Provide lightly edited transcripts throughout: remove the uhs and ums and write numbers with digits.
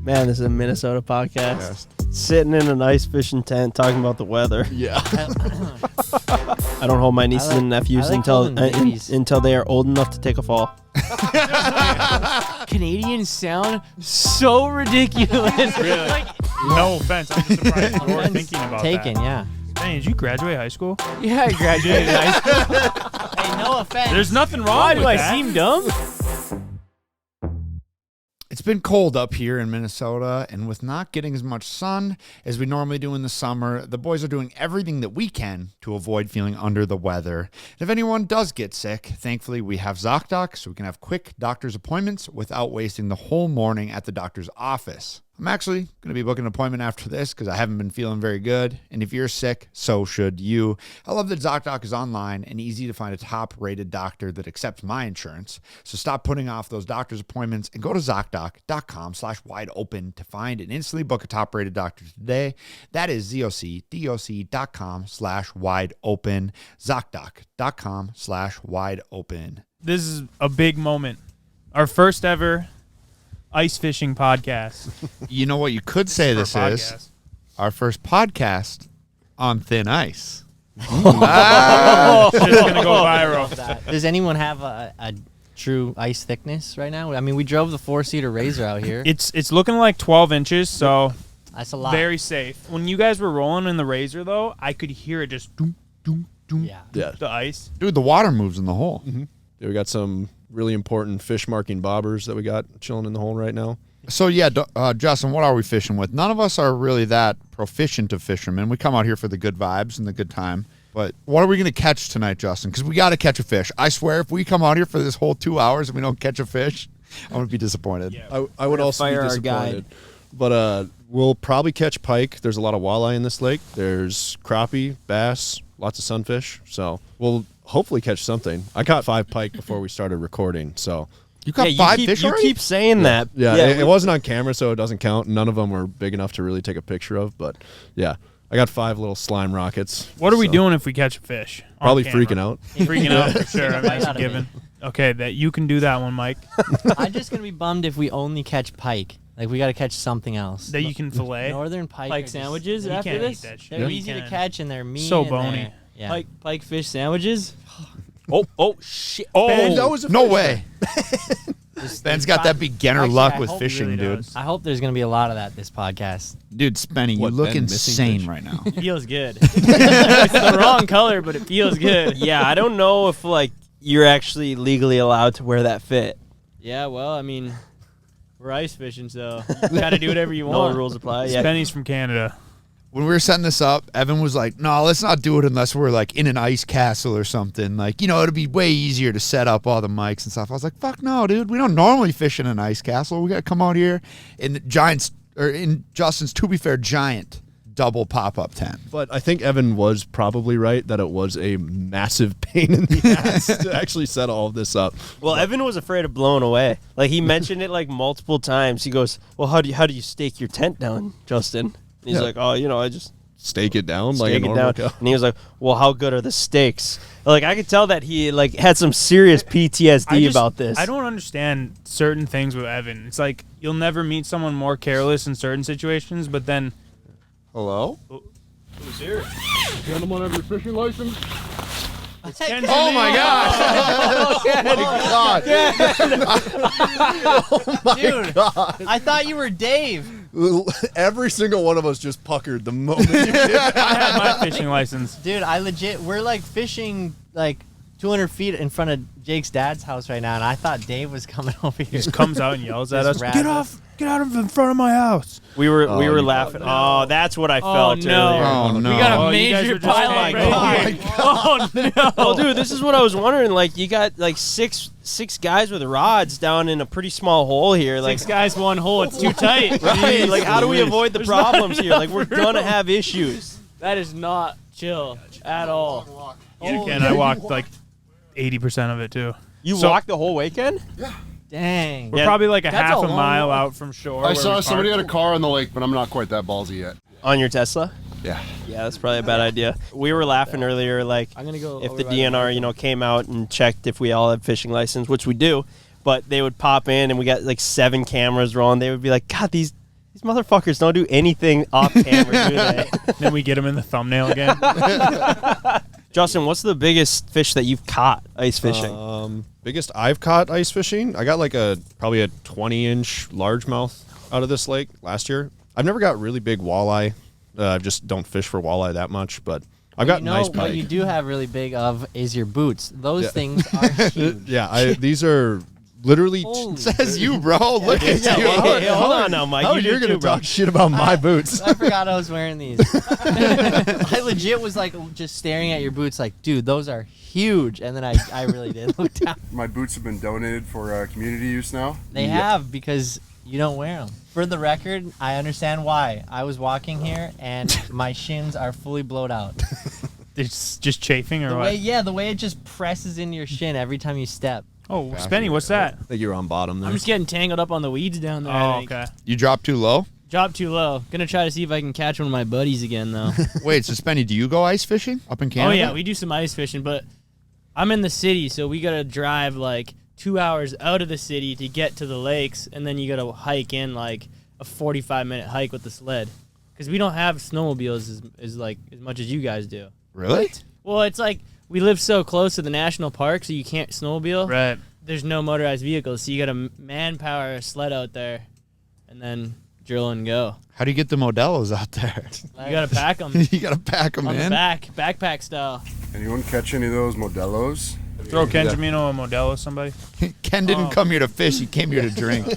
Man, this is a Minnesota podcast. Yes. Sitting in an ice fishing tent talking about the weather. Yeah. I don't hold my nieces and nephews until they are old enough to take a fall. Canadians sound so ridiculous. Really? No offense. I'm just surprised you were thinking about Taken, that. yeah. Hey, did you graduate high school? Yeah, I graduated high school. Hey, no offense. There's nothing wrong Why with do that. I seem dumb? It's been cold up here in Minnesota, and with not getting as much sun as we normally do in the summer, the boys are doing everything that we can to avoid feeling under the weather. And if anyone does get sick, thankfully we have ZocDoc, so we can have quick doctor's appointments without wasting the whole morning at the doctor's office. I'm actually going to be booking an appointment after this because I haven't been feeling very good. And if you're sick, so should you. I love that ZocDoc is online and easy to find a top-rated doctor that accepts my insurance. So stop putting off those doctor's appointments and go to ZocDoc.com/wideopen to find and instantly book a top-rated doctor today. That is ZocDoc.com/wideopen. ZocDoc.com/wideopen. This is a big moment. Our first ever ice fishing podcast. You know what you could say this is? Our first podcast on thin ice. It's just going to go viral. Does anyone have a true ice thickness right now? I mean, we drove the 4-seater Razor out here. It's looking like 12 inches, so that's a lot. Very safe. When you guys were rolling in the Razor, though, I could hear it just doom, doom, doom. Yeah. The ice. Dude, the water moves in the hole. Mm-hmm. Yeah, we got some really important fish marking bobbers that we got chilling in the hole right now. So, yeah, Justin, what are we fishing with? None of us are really that proficient of fishermen. We come out here for the good vibes and the good time. But what are we going to catch tonight, Justin? Because we got to catch a fish. I swear, if we come out here for this whole 2 hours and we don't catch a fish, I'm going to be disappointed. Yeah. I would also be disappointed. But we'll probably catch pike. There's a lot of walleye in this lake. There's crappie, bass, lots of sunfish. So we'll hopefully catch something. I caught 5 pike before we started recording. So you caught 5 fish already? You keep saying that. Yeah, it wasn't on camera, so it doesn't count. None of them were big enough to really take a picture of. But yeah, I got 5 little slime rockets. What are we doing if we catch a fish? Probably freaking out. Freaking out for sure. I mean, that's a given. Okay, that you can do that one, Mike. I'm just gonna be bummed if we only catch pike. Like, we got to catch something else. That you can fillet? Northern pike sandwiches just, after this? They're easy to catch, and they're mean. So bony. Yeah. Pike fish sandwiches? Oh, shit. Oh, Ben, that was a no fish way. Ben's got that beginner luck with fishing, really dude. does. I hope there's going to be a lot of that this podcast. Dude, Spenny, you look insane right now. It feels good. It's the wrong color, but it feels good. Yeah, I don't know if, you're actually legally allowed to wear that fit. Yeah, well, I mean, we're ice fishing, so you got to do whatever you want. No rules apply. Yeah. Spenny's from Canada. When we were setting this up, Evan was like, no, let's not do it unless we're, in an ice castle or something. It'll be way easier to set up all the mics and stuff. I was like, fuck no, dude. We don't normally fish in an ice castle. We got to come out here in in Justin's, to be fair, giant double pop-up tent. But I think Evan was probably right that it was a massive pain in the ass to actually set all of this up. Well, Evan was afraid of blowing away. He mentioned it multiple times. He goes, well, how do you stake your tent down, Justin? And he's like, oh, I just stake it down stake like a it normal down. cow. And he was like, well, how good are the stakes? I could tell that he had some serious PTSD about this. I don't understand certain things with Evan. It's like you'll never meet someone more careless in certain situations, but then Hello? who's here? Gentlemen, have your fishing license? Oh, my gosh. Oh, my Dude, God. I thought you were Dave. Every single one of us just puckered the moment you did. I had my fishing license. Dude, we're fishing 200 feet in front of Jake's dad's house right now, and I thought Dave was coming over here. He just comes out and yells at us. Just Get out of in front of my house. We were laughing. Oh, that's what I felt no. earlier. Oh, no. We got a Oh, you guys major were just pile like, right oh, here. Oh, no. Well, dude, this is what I was wondering. You got six guys with rods down in a pretty small hole here. 6 guys, 1 hole. It's too tight. Right? How do we avoid the problems here? We're gonna have issues. That is not chill at all. And I walked 80% of it too. You So- walked the whole weekend? Dang. We're Yeah. probably a That's half a a long mile walk. out from shore. I where saw we somebody parked. had a car on the lake, but I'm not quite that ballsy yet. On your Tesla? Yeah. Yeah, that's probably a bad idea. We were laughing earlier, I'm going to go if over the by the DNR, came out and checked if we all had fishing license, which we do, but they would pop in and we got 7 cameras rolling. They would be like, God, these These motherfuckers don't do anything off camera, do they? Then we get him in the thumbnail again. Justin, what's the biggest fish that you've caught ice fishing? Biggest I've caught ice fishing? I got like probably a 20-inch largemouth out of this lake last year. I've never got really big walleye. I just don't fish for walleye that much, but I've got nice pike. What you do have really big of is your boots. Those things are huge. Yeah, these are literally. Says you, bro. Look at you. Hey, hold on now, Mike. How you're gonna talk shit about my boots? I forgot I was wearing these. I legit was like just staring at your boots like, dude, those are huge. And then I really did look down. My boots have been donated for community use now. They have, because you don't wear them. For the record, I understand why. I was walking here and my shins are fully blowed out. It's just chafing or The what? way, the way it just presses into your shin every time you step. Oh, Spenny, what's that? I think you're on bottom there. I'm just getting tangled up on the weeds down there. I Oh, think. okay. You dropped too low? Dropped too low. Gonna try to see if I can catch one of my buddies again, though. Wait, so Spenny, do you go ice fishing up in Oh, Canada? yeah, we do some ice fishing, but I'm in the city, so we gotta drive like 2 hours out of the city to get to the lakes, and then you gotta hike in like a 45-minute hike with the sled. Because we don't have snowmobiles as much as you guys do. Really? Well, it's like we live so close to the national park, so you can't snowmobile. Right. There's no motorized vehicles, so you gotta manpower a sled out there, and then drill and go. How do you get the Modelos out there? You gotta pack them You got to pack them on the in? backpack style. Anyone catch any of those Modelos? Throw Ken Jamino a Modelo, somebody. Ken didn't come here to fish. He came here to drink.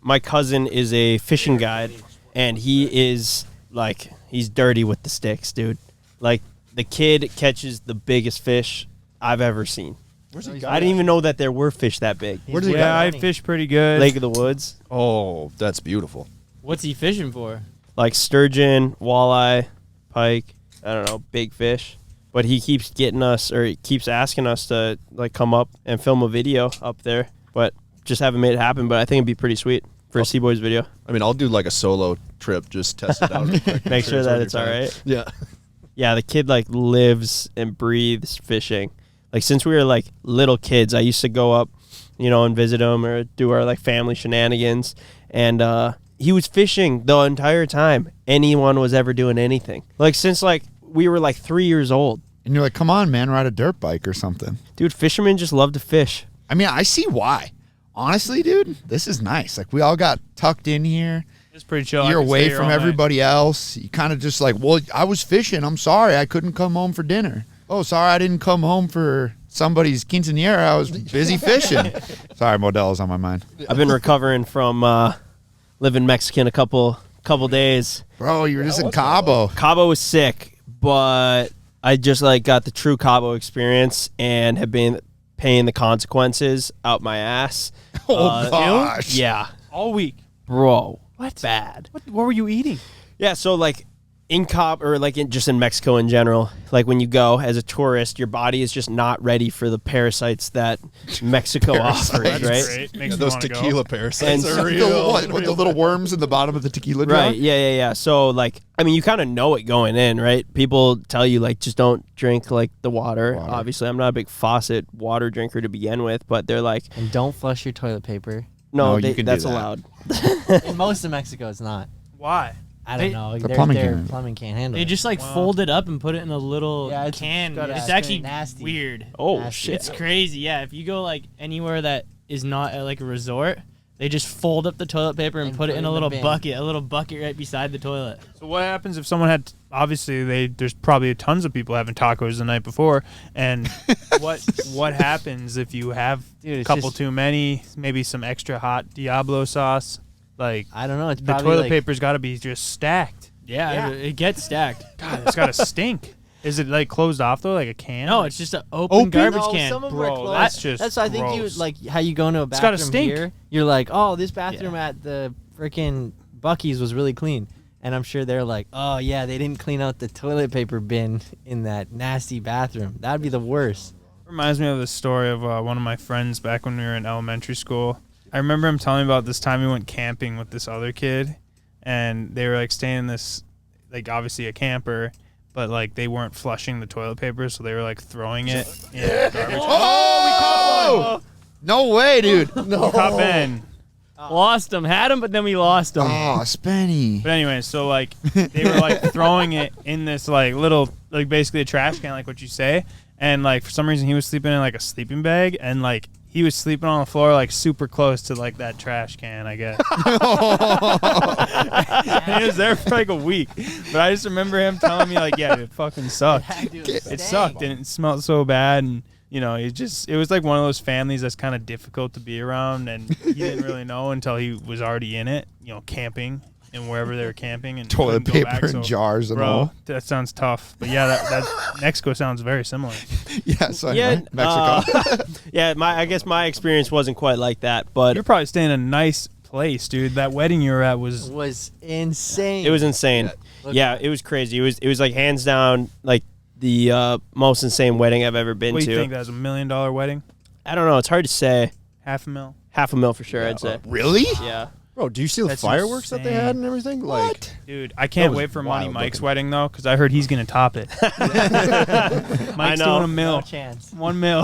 My cousin is a fishing guide, and he is like, he's dirty with the sticks, dude. Like, the kid catches the biggest fish I've ever seen. Where's he I didn't even know that there were fish that big. Where does he Yeah, I go? fish pretty good. Lake of the Woods, Oh, that's beautiful. What's he fishing for? like sturgeon, walleye, pike. I don't know, big fish. But he keeps getting us, or he keeps asking us to like come up and film a video up there. But just haven't made it happen. But I think it'd be pretty sweet for a C-Boys video. I mean, I'll do like a solo trip, just test it out. Real quick. Make sure that on it's your all phone. right. Yeah. Yeah, the kid like lives and breathes fishing. Like since we were like little kids, I used to go up, you know, and visit him or do our like family shenanigans. And he was fishing the entire time anyone was ever doing anything. Like since like we were like 3 years old. And you're like, come on, man, ride a dirt bike or something. Dude, fishermen just love to fish. I mean, I see why. Honestly, dude, this is nice. Like, we all got tucked in here. It's pretty chill. I You're could stay away here from all night. everybody else. You kind of just like, well, I was fishing. I'm sorry. I couldn't come home for dinner. Oh, sorry. I didn't come home for somebody's quinceanera. I was busy fishing. Sorry, Modelo's on my mind. I've been recovering from living Mexican a couple days. Bro, you were just in Cabo. Cabo was sick, but I just like got the true Cabo experience and have been paying the consequences out my ass. Oh, gosh. Yeah, all week. bro. What? Bad. What were you eating? Yeah, so like in Cabo or like just in Mexico in general, like when you go as a tourist, your body is just not ready for the parasites that Mexico offers, That's right? great. Yeah, Makes me those wanna go. tequila parasites And are real. What, the little worms in the bottom of the tequila jar? Right, yeah. So, like, I mean, you kind of know it going in, right? People tell you, like, just don't drink, like, the water. Obviously, I'm not a big faucet water drinker to begin with, but they're like, And don't flush your toilet paper. No, you can do that's that. allowed. In most of Mexico, it's not. Why? I don't They- know. The Their plumbing can't. plumbing can't handle They it. just like Wow. fold it up and put it in a little Yeah, it's can. got a- It's it's actually very nasty. weird. Oh, Nasty. shit. It's crazy. Yeah, if you go like anywhere that is not at, like a resort, they just fold up the toilet paper and put it in a the little bin. bucket right beside the toilet. So what happens if someone had? Obviously, there's probably tons of people having tacos the night before, and what happens if you have Dude, a it's couple just- too many, maybe some extra hot Diablo sauce? Like I don't know. It's the probably toilet like, paper's got to be just stacked. Yeah, it gets stacked. God, it's got to stink. Is it like closed off though, like a can? No, it's just an open garbage No, can. some of them Bro, are closed. that's just That's why I think you gross. like how you go into a It's gotta bathroom stink. here. You're like, oh, this bathroom at the freaking Buc-ee's was really clean, and I'm sure they're like, oh yeah, they didn't clean out the toilet paper bin in that nasty bathroom. That'd be the worst. Reminds me of the story of one of my friends back when we were in elementary school. I remember him telling me about this time he went camping with this other kid, and they were like staying in this, like obviously a camper, but like they weren't flushing the toilet paper, so they were like throwing it in the garbage. Oh, we caught one. No way, dude. We caught Ben. Lost him. Had him, but then we lost him. Oh, Spenny. But anyway, so like they were like throwing it in this like little like basically a trash can, like what you say, and like for some reason he was sleeping in like a sleeping bag, and like he was sleeping on the floor like super close to like that trash can, I guess. And he was there for like a week, but I just remember him telling me like, yeah, it fucking sucked. It sucked and it smelled so bad, and you know, it was like one of those families that's kind of difficult to be around, and he didn't really know until he was already in it, you know, camping and wherever they were camping, and Toilet couldn't go paper back. and So, jars and bro, all. that sounds tough. But yeah, that Mexico sounds very similar. Yeah, so anyway, Mexico. Yeah, I guess my experience wasn't quite like that, but You're probably staying in a nice place, dude. That wedding you were at was insane. it was insane. Yeah, it was crazy. It was like hands down like the most insane wedding I've ever been what do to. you think? That was $1 million wedding? I don't know. It's hard to say. $500,000? $500,000 for sure, I'd say. Really? Yeah. Bro, do you see the That's fireworks that they insane. had and everything? Like, Dude, I can't was wait for Money wild Mike's looking. wedding though, because I heard he's gonna top it. Mike's know. doing $1 million. No chance. $1 million.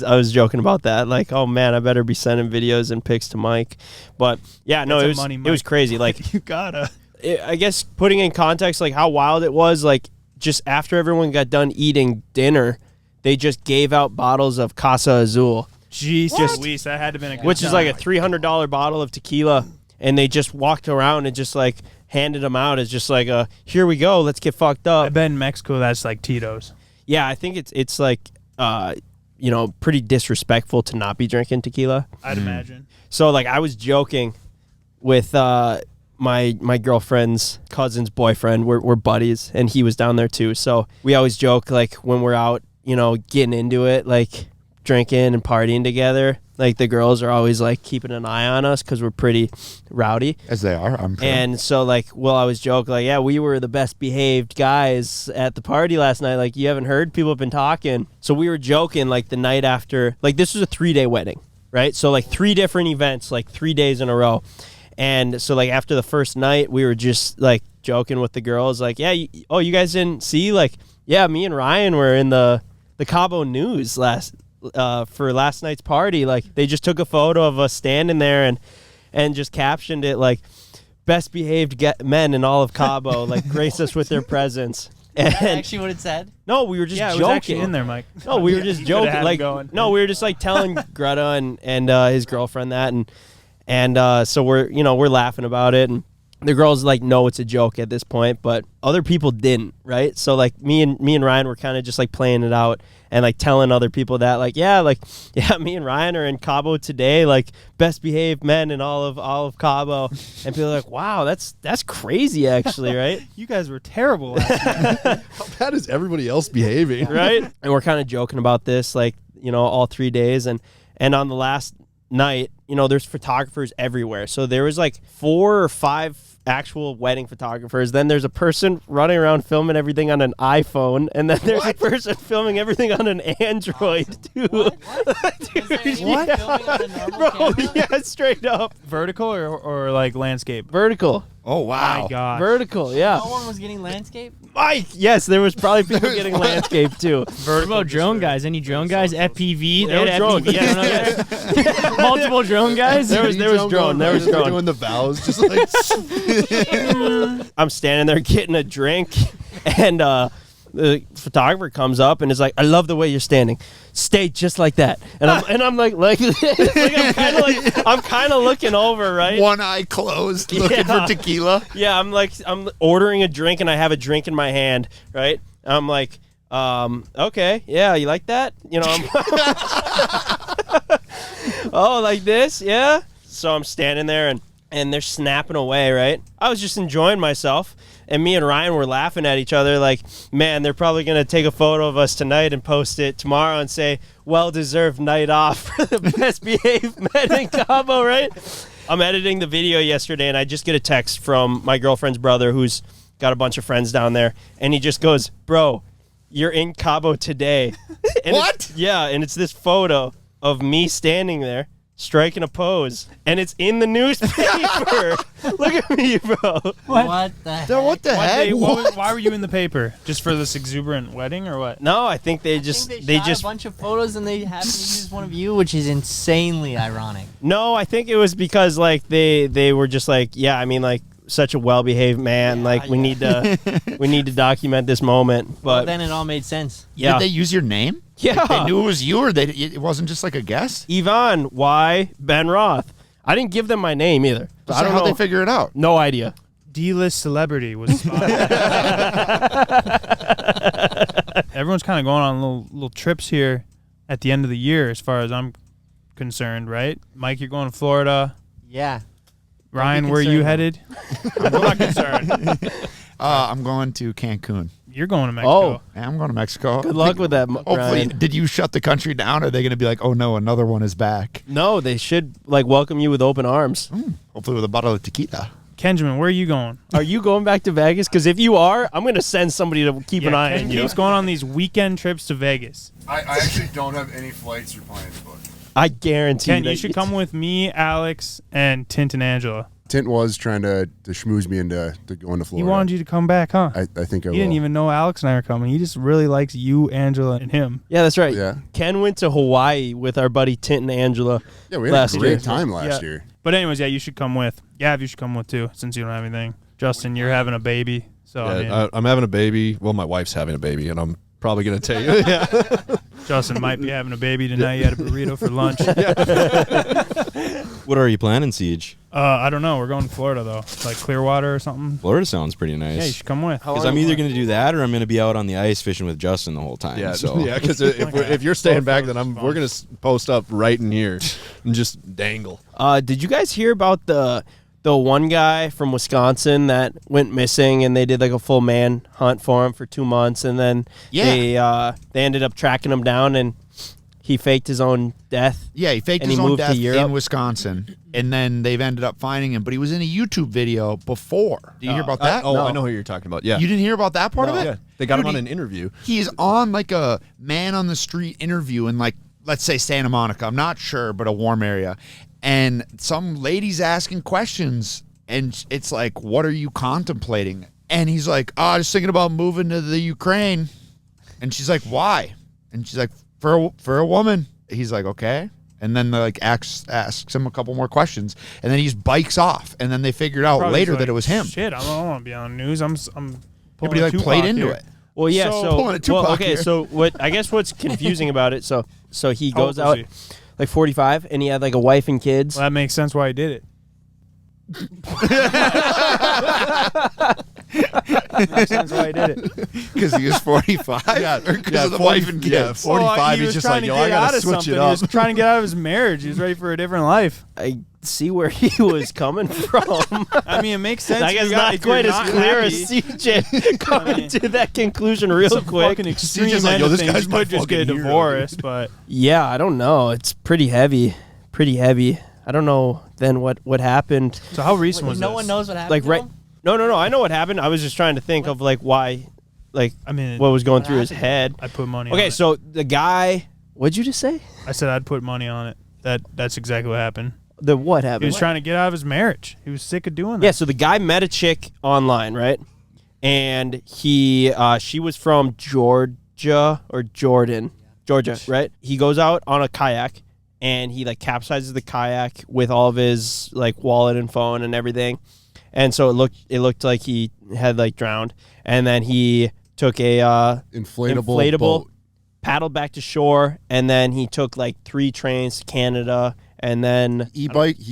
I was joking about that. Like, oh man, I better be sending videos and pics to Mike. But yeah, no, That's a it Money was Mike. crazy. Like, You gotta. I guess putting in context, like how wild it was. Like, just after everyone got done eating dinner, they just gave out bottles of Casa Azul, Jesus, Luis, that had to have been a good which is like a time. $300 bottle of tequila, and they just walked around and just like handed them out as just like a here we go, let's get fucked I up. bet in Mexico that's like Tito's. Yeah, I think it's like you know, pretty disrespectful to not be drinking tequila. I'd imagine. So like I was joking with my girlfriend's cousin's boyfriend. We're buddies, and he was down there too. So we always joke like when we're out, you know, getting into it, like drinking and partying together. Like the girls are always like keeping an eye on us because we're pretty rowdy. As they are, I'm sure. And so like, well, I was joking like, yeah, we were the best behaved guys at the party last night. Like you haven't heard, people have been talking. So we were joking like the night after, like this was a 3-day wedding, right? So like 3 different events, like 3 days in a row. And so like after the first night, we were just like joking with the girls, like, yeah, you guys didn't see, like, yeah, me and Ryan were in the Cabo News for last night's party. Like they just took a photo of us standing there and just captioned it like best behaved men in all of Cabo, like grace us with their presence. And Actually, what it said. no, we were just Yeah, it joking. was actually in there, Mike. No, we were just You coulda joking. had him Like, going. no, we were just like telling Greta and his girlfriend that, and so we're laughing about it, and the girls like know it's a joke at this point, but other people didn't, right? So like me and Ryan were kind of just like playing it out and like telling other people that like yeah, me and Ryan are in Cabo today, like best behaved men in all of Cabo, and people are like, wow, that's crazy actually, right? You guys were terrible last night. how bad is everybody else behaving? Right? And we're kind of joking about this, like, you know, all 3 days. And on the last night, you know, there's photographers everywhere. So there was like 4 or 5 actual wedding photographers. Then there's a person running around filming everything on an iPhone. And then there's a person filming everything on an Android, too. Dude, yeah. Bro, yeah, straight up. Vertical or like landscape? Vertical. Oh, wow. My God. Vertical, yeah. No one was getting landscape. Mike, yes, there was probably people getting landscape, too. What about drone guys? Any drone guys? FPV? There was They had drone, FPV. yes, I don't know, guys. Multiple drone guys? There was drone. There was drone. Doing the vows, just like I'm standing there getting a drink, and the photographer comes up and is like, "I love the way you're standing. Stay just like that." And I'm like this. Like I'm kind of looking over, right? One eye closed, looking Yeah. for tequila. Yeah, I'm ordering a drink and I have a drink in my hand, right? And I'm like, okay, yeah, you like that? You know, oh, like this, yeah. So I'm standing there and they're snapping away, right? I was just enjoying myself. And me and Ryan were laughing at each other like, man, they're probably going to take a photo of us tonight and post it tomorrow and say, well-deserved night off for the best behaved men in Cabo, right? I'm editing the video yesterday, and I just get a text from my girlfriend's brother who's got a bunch of friends down there. And he just goes, bro, you're in Cabo today. And What? Yeah, and it's this photo of me standing there. striking a pose, and it's in the newspaper. Look at me, bro. What the heck? What the heck? Why were you in the paper? Just for this exuberant wedding or what? No, I think they I just think they shot just a bunch of photos and they happened to use one of you, which is insanely ironic. no. I think it was because like they were just like, yeah, I mean, like such a well-behaved man. Yeah, like we yeah. need to document this moment. But Then it all made sense. yeah, Did they use your name? yeah. They knew it was you, or it wasn't just like a guess? Yvonne Y. Ben Roth. I didn't give them my name either. So I don't How'd know. they figure it out? No idea. D-list celebrity was spotted. Everyone's kind of going on little trips here at the end of the year, as far as I'm concerned, right? Mike, you're going to Florida. Yeah. Ryan, where are you headed? I'm not concerned. I'm going to Cancun. You're going to Mexico. Oh, Yeah, I'm going to Mexico. good luck with that, Hopefully, Ryan. did you shut the country down? Or are they going to be like, oh no, another one is back? No, they should like welcome you with open arms. Hopefully with a bottle of tequila. Kenjamin, where are you going? Are you going back to Vegas? Because if you are, I'm gonna send somebody to keep an eye Ken on you. keeps going on these weekend trips to Vegas. I actually don't have any flights or plans booked. I guarantee Ken, that you should come with me, Alex, and Tint and Angela. Tint was trying to schmooze me into going to He Florida. wanted you to come back, huh? I think I He will. didn't even know Alex and I were coming. He just really likes you, Angela, and him. Yeah, that's right. Yeah. Ken went to Hawaii with our buddy Tint and Angela. Yeah, we had last a great year. time last Yeah. year. But anyways, yeah, you should come with. Gav, you should come with too, since you don't have anything. Justin, you're having a baby, so I mean, Yeah, I'm having a baby. Well, my wife's having a baby, and I'm probably going to take yeah. Justin might be having a baby tonight. You had a burrito for lunch. What are you planning, Siege? I don't know. We're going to Florida though, like Clearwater or something. Florida sounds pretty Yeah, you nice. should come with. Because I'm either going to do that or I'm going to be out on the ice fishing with Justin the whole time. Yeah, So yeah. Because if you're staying back, then we're gonna post up right in here and just dangle. Did you guys hear about the one guy from Wisconsin that went missing and they did like a full man hunt for him for 2 months and then they ended up tracking him down and he faked his own death. Yeah, he faked And his he own moved to death Europe? in Wisconsin, and then they've ended up finding him. But he was in a YouTube video before. Did you hear about that? I know who you're talking about. Yeah. You didn't hear about that part of it? Yeah. They got him Dude, on an interview. He's on like a man on the street interview in like, let's say Santa Monica. I'm not sure, but a warm area. And some lady's asking questions, and it's like, what are you contemplating? And he's like, just thinking about moving to the Ukraine. And she's like, why? And she's like, for a woman. He's like, okay. And then they like asks him a couple more questions, and then he just bikes off. And then they figured out Probably later like, that it was him. Shit, I don't want to be on the news. I'm But he like played into it. Well, yeah. So- So, Pulling a Tupac okay. here. So what? I guess what's confusing about it. So he How old goes was out he? like 45, and he had like a wife and kids. Well, that makes sense why he did it. Makes sense why he did it. Because he was 45? Or because of the wife and kids? Yeah, 45. He He's was just trying like, to yo, get I gotta out of switch something. it He up. was trying to get out of his marriage. He was ready for a different life. I see where he was coming from. I mean, it makes sense. I if guess you got- not if you're quite as not clear happy. as CJ coming to that conclusion real Some quick. fucking extreme just like, end yo, of this things. guy's You my could just get a fucking hero, divorce, dude. but Yeah, I don't know. It's pretty heavy. Pretty heavy. I don't know then what happened. so how recent was no this? one knows what happened Like to right. him? No. I know what happened. I was just trying to think of like why, like I mean, what was going What through his happened? head. I put money. on Okay, it. so the guy. What'd you just say? I said I'd put money on it. That's exactly what happened. The what He happened? was trying to get out of his marriage. He was sick of doing that. Yeah, so the guy met a chick online, right? And she was from Georgia, right? He goes out on a kayak and he like capsizes the kayak with all of his like wallet and phone and everything. And so it looked like he had like drowned. And then he took a Inflatable boat. paddled back to shore, and then he took like 3 trains to Canada, and then He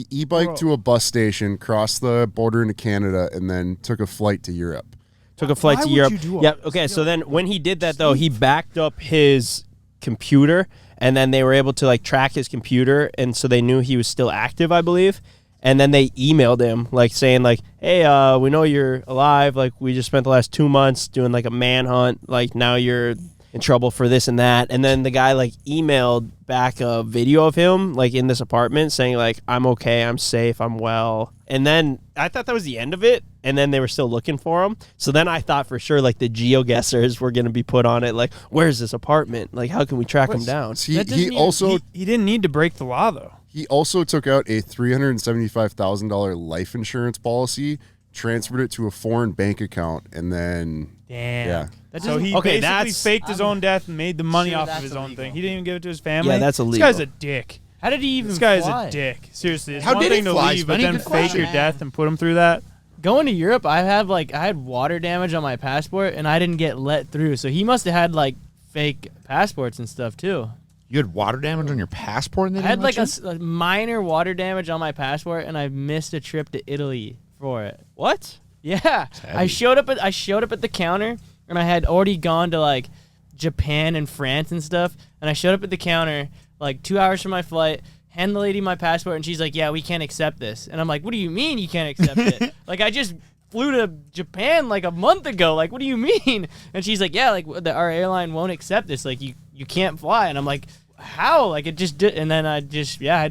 e-biked to a bus station, crossed the border into Canada, and then took a flight to Europe. took a flight Why to would Europe. you do all Yeah. this? Okay. So then when he did that though, he backed up his computer, and then they were able to like track his computer, and so they knew he was still active, I believe. And then they emailed him like saying like, "Hey, we know you're alive. Like we just spent the last 2 months doing like a manhunt. Like now you're in trouble for this and that." And then the guy like emailed back a video of him like in this apartment saying like, "I'm okay, I'm safe, I'm well." And then I thought that was the end of it, and then they were still looking for him. So then I thought for sure like the geoguessers were going to be put on it, like, where's this apartment? Like how can we track him down? He also he didn't need to break the law though. He also took out a $375,000 life insurance policy, transferred it to a foreign bank account, and then Damn. yeah. So he Okay, basically faked his own death and made the money Sure, off of that's his own illegal. thing. He didn't even give it to his family. Yeah, that's This illegal. guy's a dick. How did he even This guy is fly? a dick. Seriously, it's How one did he thing to fly, leave, but Spenny? then Good fake question, your man. death and put him through that. Going to Europe, I had water damage on my passport, and I didn't get let through. So he must have had like fake passports and stuff too. You had water damage on your passport, and they I had didn't like let you? a minor water damage on my passport, and I missed a trip to Italy for it. What? Yeah, I showed up at the counter, and I had already gone to like Japan and France and stuff, and I showed up at the counter like 2 hours from my flight. Hand the lady my passport, and she's like, "Yeah, we can't accept this." And I'm like, "What do you mean you can't accept it? Like, I just flew to Japan like a month ago. Like, what do you mean?" And she's like, "Yeah, like our airline won't accept this. Like, you can't fly." And I'm like, "How?" Like, it just did. And then I had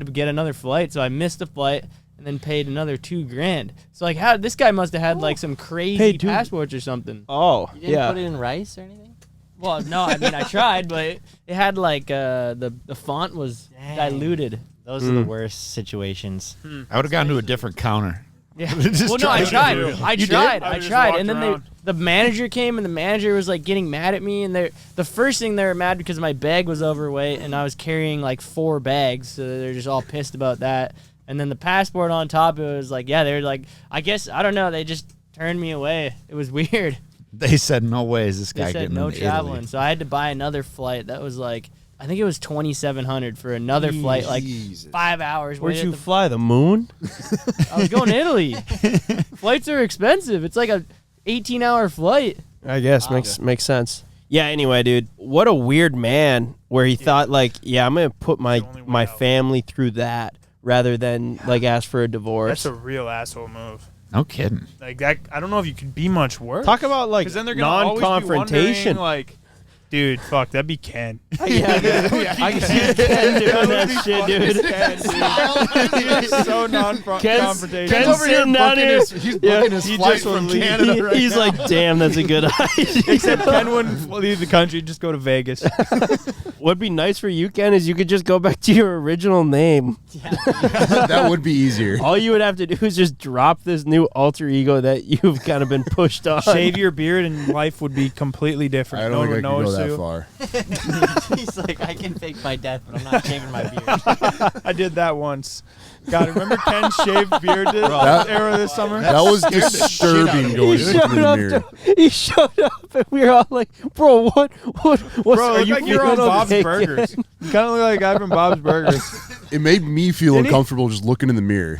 to get another flight, so I missed the flight and then paid another $2,000. So like, how this guy must have had like some crazy Paid two- passports or something. Oh, You didn't yeah. put it in rice or anything? Well, no, I mean I tried, but it had like the font was Dang. diluted. Those are the worst situations. I would have gone to a different counter. Yeah. Just Well, no, I try tried. to do. I You did? tried. I I just tried. walked And then around. the manager came, and the manager was like getting mad at me. And the first thing they were mad because my bag was overweight, and I was carrying like 4 bags, so they're just all pissed about that. And then the passport on top, it was like, yeah, they're like, I guess I don't know. They just turned me away. It was weird. They said, no way is this They guy said getting no into traveling, Italy. so I had to buy another flight. That was like, I think it was $2,700 for another flight, like 5 hours. Where'd waited you at the- fly? The moon? I was going to Italy. Flights are expensive. It's like a 18-hour flight. I guess makes sense. Yeah. Anyway, dude, what a weird man. Where he thought like, yeah, I'm gonna put my the only way out. family through that rather than like ask for a divorce. That's a real asshole move. No kidding. Like that, I don't know if you could be much worse. Talk about like Because then they're gonna always be non-confrontation. wondering, like, dude, fuck, that'd be Ken. I can see Ken doing that shit, dude. He's so non-confrontational. Ken's over here down here. He's booking his he flight just from leave. Canada right He's now. like, damn, that's a good idea. Except Ken wouldn't leave the country, just go to Vegas. What'd be nice for you, Ken, is you could just go back to your original name. That would be easier. All you would have to do is just drop this new alter ego that you've kind of been pushed on. Shave your beard and life would be completely different. I No don't one think I would could go notice that you. far. He's like, I can fake my death, but I'm not shaving my beard. I did that once. God, remember Ken's shaved beard that- era this summer? That was disturbing going He into the showed mirror. up. He showed up, and we were all like, "Bro, what's Bro, are look you like you're on feeling Bob's okay, Burgers. Ken?" You kind of look like a guy from Bob's Burgers. It made me feel Did he? uncomfortable just looking in the mirror.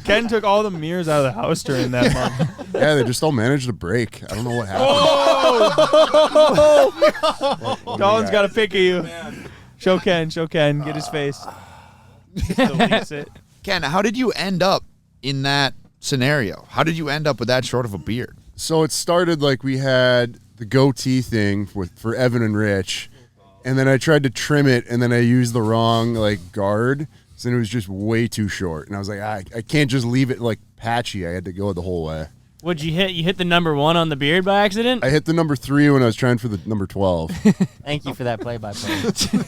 Ken took all the mirrors out of the house during that month. Yeah, they just all managed to break. I don't know what happened. Colin's got a pic of you. Show Ken, get his face. Deletes it. Ken, how did you end up in that scenario? How did you end up with that short of a beard? So it started like we had the goatee thing for Evan and Rich, and then I tried to trim it, and then I used the wrong like guard, so it was just way too short. And I was like, I can't just leave it like patchy. I had to go the whole way. What'd you hit? You hit the number 1 on the beard by accident? I hit the number 3 when I was trying for the number 12. Thank you for that play-by-play.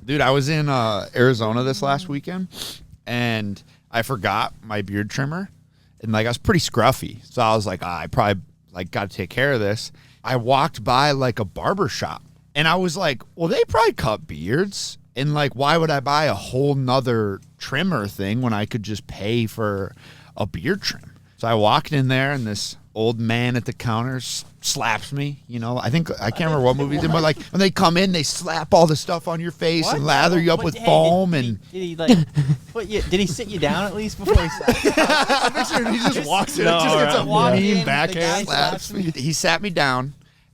Dude, I was in Arizona this last weekend, and I forgot my beard trimmer, and like I was pretty scruffy, so I was like, I probably like got to take care of this. I walked by like a barber shop, and I was like, well, they probably cut beards, and like, why would I buy a whole nother trimmer thing when I could just pay for a beard trim? So I walked in there, and this old man at the counter slaps me. You know, I can't remember what movie did, but like when they come in, they slap all the stuff on your face and lather you up with foam. Did he like put you? Did he sit you down at least before he slapped you? I picture he just walks in, just gets a Walk in, mean the backhand, guy slaps slaps me. He sat me down,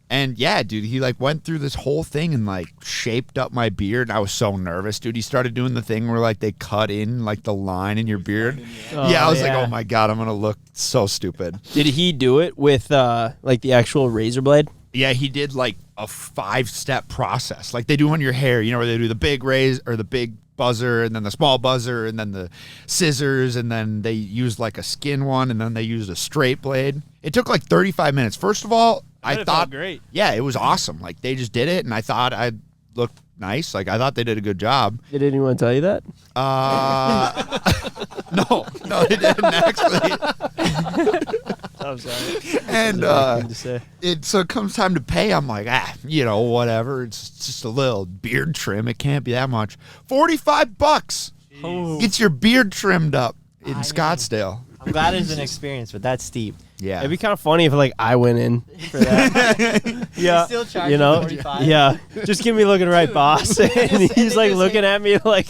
and yeah, dude, he like went through this whole thing and like shaped up my beard. And I was so nervous, dude. He started doing the thing where like they cut in like the line in your beard. Yeah, I was like, oh my god, I'm gonna look so stupid. Did he do it with like the actual razor blade? Yeah, he did like a 5-step process, like they do on your hair. You know, where they do the big raise or the big buzzer, and then the small buzzer, and then the scissors, and then they used like a skin one, and then they used a straight blade. It took like 35 minutes. First of all, I it thought felt great. Yeah, it was awesome. Like they just did it, and I thought I'd look nice. Like, I thought they did a good job. Did anyone tell you that? No, they didn't actually. I'm sorry. And To so it comes time to pay. I'm like, whatever. It's just a little beard trim. It can't be that much. $45 gets your beard trimmed up in Scottsdale. I'm glad it's an experience, but that's steep. Yeah, It'd be kind of funny if like I went in for that. Yeah, Still charging you know, 45? yeah. Just give me looking right, boss. And he's like looking at me like,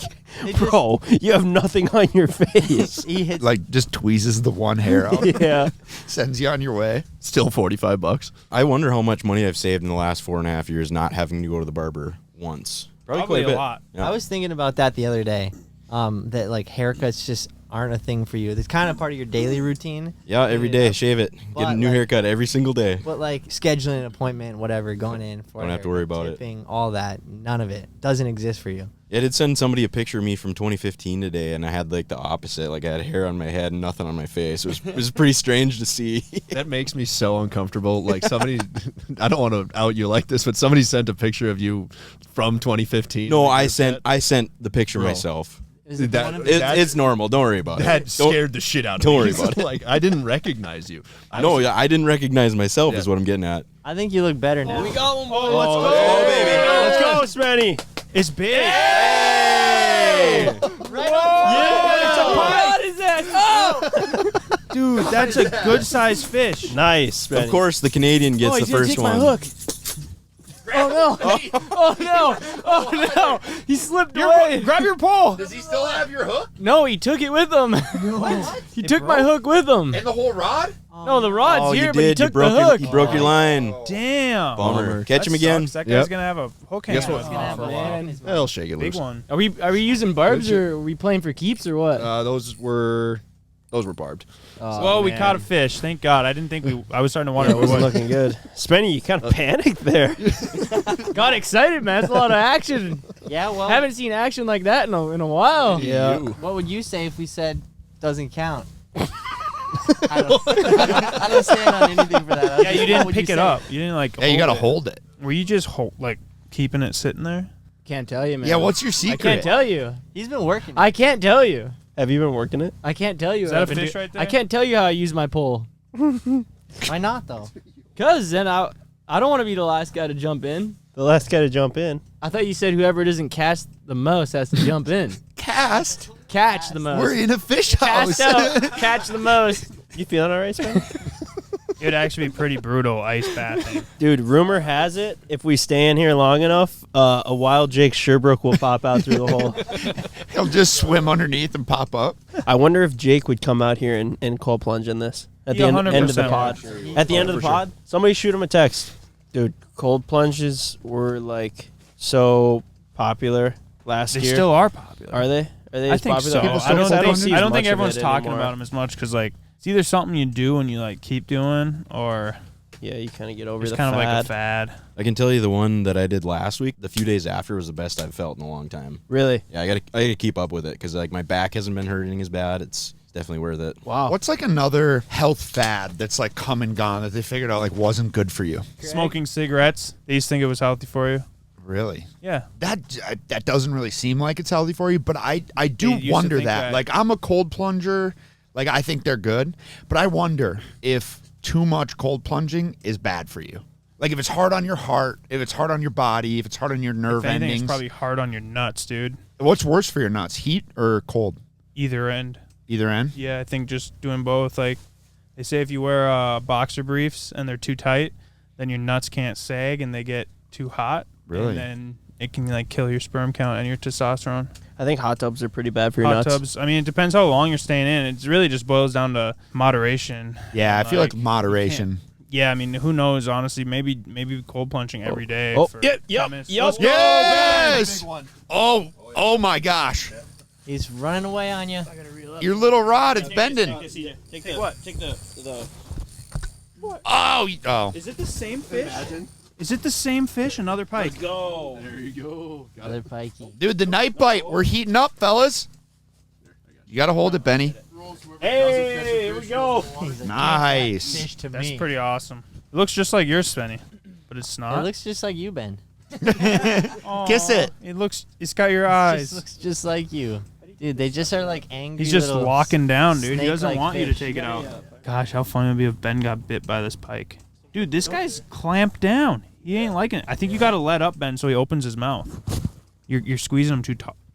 bro, you have nothing on your face. He hits like just tweezes the one hair out. Yeah. Sends you on your way. Still $45. I wonder how much money I've saved in the last 4.5 years not having to go to the barber once. Probably quite a bit. lot. Yeah. I was thinking about that the other day. That like haircuts just aren't a thing for you. It's kind of part of your daily routine. Yeah, every day, shave it. Get But, a new like- haircut every single day. But like scheduling an appointment, whatever, going in for Don't have to worry about it. tipping, all that, none of it doesn't exist for you. I did send somebody a picture of me from 2015 today, and I had like the opposite. Like I had hair on my head and nothing on my face. It was pretty strange to see. That makes me so uncomfortable. Like somebody, I don't want to out you like this, but somebody sent a picture of you from 2015. No, I sent the picture Bro. myself. Is it the one of- It's normal. Don't worry about That it. scared the shit out of don't me. worry about it. Like I didn't recognize you. I didn't recognize myself. Yeah. Is what I'm getting at. I think you look better now. We got one, boy. Let's go, baby. Let's go, Spenny. It's big. What is that? Oh! Dude, that's a good sized fish. Nice, Spenny. Of course, the Canadian gets the first one. Oh no! Oh no! Oh no! He slipped away. Grab your pole. Does he still have your hook No, he took it with him. He took my hook with him. and the whole rod? No, the rod's Oh, here, you but he did. You took the broke hook. you broke your line. Damn. Bummer. Catch him That again. sucks. That guy's Yep. gonna have a hook Guess hanging what? out Oh, for a while. man. They'll shake it Big loose. one. Are we using barbs or are we playing for keeps or what? Those were barbed. Well, we caught a fish. Thank God. I didn't think we. I was starting to wonder It what wasn't was. looking good. Spenny, you kind of panicked there. Got excited, man. That's a lot of action. Yeah, well, Haven't seen action like that in a while. Yeah. what would you say if we said doesn't count? I don't stand on anything for that. Yeah, you What didn't would pick you it say? up. You didn't like. Yeah, you gotta it. hold it. Were you just like keeping it sitting there? Can't tell you, man. Yeah, what's your I secret? can't tell you. He's been working. I can't tell you. Have you been working it? I can't tell you. Is that a I've been fish right there? I can't tell you how I use my pole. Why not though? Cause then I don't want to be the last guy to jump in. The last guy to jump in. I thought you said whoever doesn't cast the most has to jump in. Cast? Catch the most. We're in a fish house. Cast out. Catch the most. You feeling all right, Spenny? It would actually be pretty brutal ice bathing. Dude, rumor has it, if we stay in here long enough, a wild Jake Sherbrooke will pop out through the hole. He'll just swim underneath and pop up. I wonder if Jake would come out here and cold plunge in this at the He end of the 100% pod. At the end of the pod, somebody shoot him a text. Dude, cold plunges were like so popular last They year. still are popular. Are they? Are they I as think popular? so. People I still don't say think. see I as don't think much of everyone's it talking anymore. about them as much because like it's either something you do and you like keep doing, or Yeah, you kind of get over it's the kind fad. of like a fad. I can tell you the one that I did last week. The few days after was the best I've felt in a long time. Really? Yeah, I gotta keep up with it because like my back hasn't been hurting as bad. It's definitely worth it. Wow. What's like another health fad that's like come and gone that they figured out like wasn't good for you? Smoking cigarettes. They used to think it was healthy for you. Really? Yeah. That doesn't really seem like it's healthy for you, but I do They used to wonder think that. Like I'm a cold plunger, like I think they're good, but I wonder if too much cold plunging is bad for you. Like if it's hard on your heart, if it's hard on your body, if it's hard on your nerve If anything, endings. it's probably hard on your nuts, dude. What's worse for your nuts, heat or cold? Either end. Either end? Yeah, I think just doing both. Like they say, if you wear boxer briefs and they're too tight, then your nuts can't sag and they get too hot. Really? And then it can like kill your sperm count and your testosterone. I think hot tubs are pretty bad for your Hot nuts. tubs. I mean, it depends how long you're staying in. It really just boils down to moderation. Yeah, I feel like Like, moderation. Yeah, I mean, who knows? Honestly, maybe cold plunging every day. Oh, for yep, 10 minutes. yep. Let's go. Yes! Oh my gosh. He's running away on you. Your little rod is bending. Take what? Take the Oh. Is it the same fish? Is it the same fish? Another pike. go. Other pikey. Dude, the night bite. We're heating up, fellas. You got to hold it, Benny. Hey, here we go. Nice. Fish to That's me. pretty awesome. It looks just like yours, Spenny, but it's It not. looks just like you, Ben. Kiss it. It's got your eyes. Looks just like you. Dude, they just are like angry. He's just little locking down, dude. He doesn't snake-like want you to fish. take it out. Gosh, how funny it would be if Ben got bit by this pike. Dude, this guy's clamped down. He ain't liking it. I think you got to let up, Ben, so he opens his mouth. You're squeezing him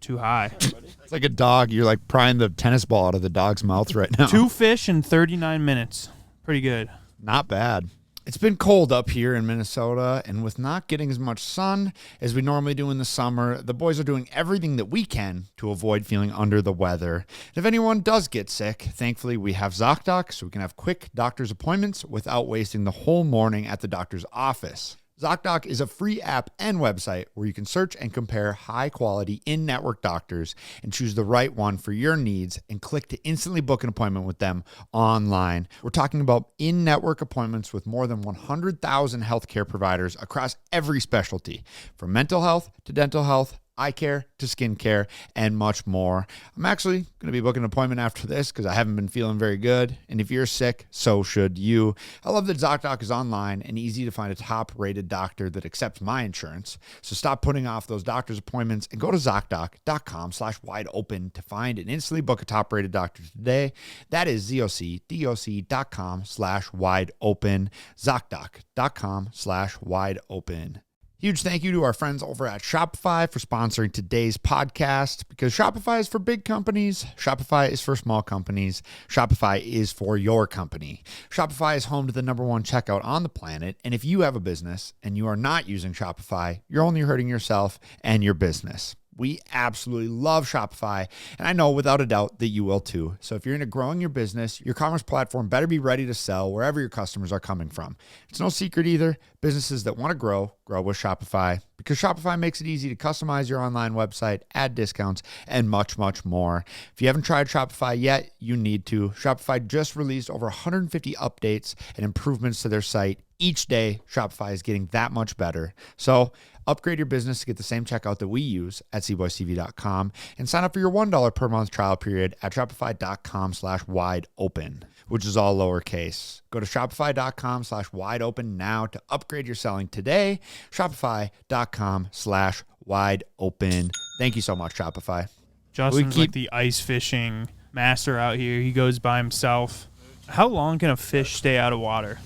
too high. It's like a dog. You're like prying the tennis ball out of the dog's mouth right now. 2 fish in 39 minutes. Pretty good. Not bad. It's been cold up here in Minnesota, and with not getting as much sun as we normally do in the summer, the boys are doing everything that we can to avoid feeling under the weather. And if anyone does get sick, thankfully we have ZocDoc, so we can have quick doctor's appointments without wasting the whole morning at the doctor's office. ZocDoc is a free app and website where you can search and compare high-quality in-network doctors and choose the right one for your needs and click to instantly book an appointment with them online. We're talking about in-network appointments with more than 100,000 healthcare providers across every specialty, from mental health to dental health, eye care to skin care, and much more. I'm actually going to be booking an appointment after this because I haven't been feeling very good. And if you're sick, so should you. I love that ZocDoc is online and easy to find a top-rated doctor that accepts my insurance. So stop putting off those doctor's appointments and go to ZocDoc.com/wideopen to find and instantly book a top-rated doctor today. That is ZocDoc.com/wideopen. ZocDoc.com/wideopen. Huge thank you to our friends over at Shopify for sponsoring today's podcast, because Shopify is for big companies. Shopify is for small companies. Shopify is for your company. Shopify is home to the #1 checkout on the planet. And if you have a business and you are not using Shopify, you're only hurting yourself and your business. We absolutely love Shopify, and I know without a doubt that you will too. So if you're into growing your business, your commerce platform better be ready to sell wherever your customers are coming from. It's no secret either. Businesses that want to grow with Shopify, because Shopify makes it easy to customize your online website, add discounts, and much, much more. If you haven't tried Shopify yet, you need to. Shopify just released over 150 updates and improvements to their site. Each day, Shopify is getting that much better. So upgrade your business to get the same checkout that we use at CboysTV.com and sign up for your $1 per month trial period at Shopify.com/wideopen, which is all lowercase. Go to Shopify.com/wideopen now to upgrade your selling today. Shopify.com/wideopen. Thank you so much, Shopify. Justin's like the ice fishing master out here. He goes by himself. How long can a fish stay out of water?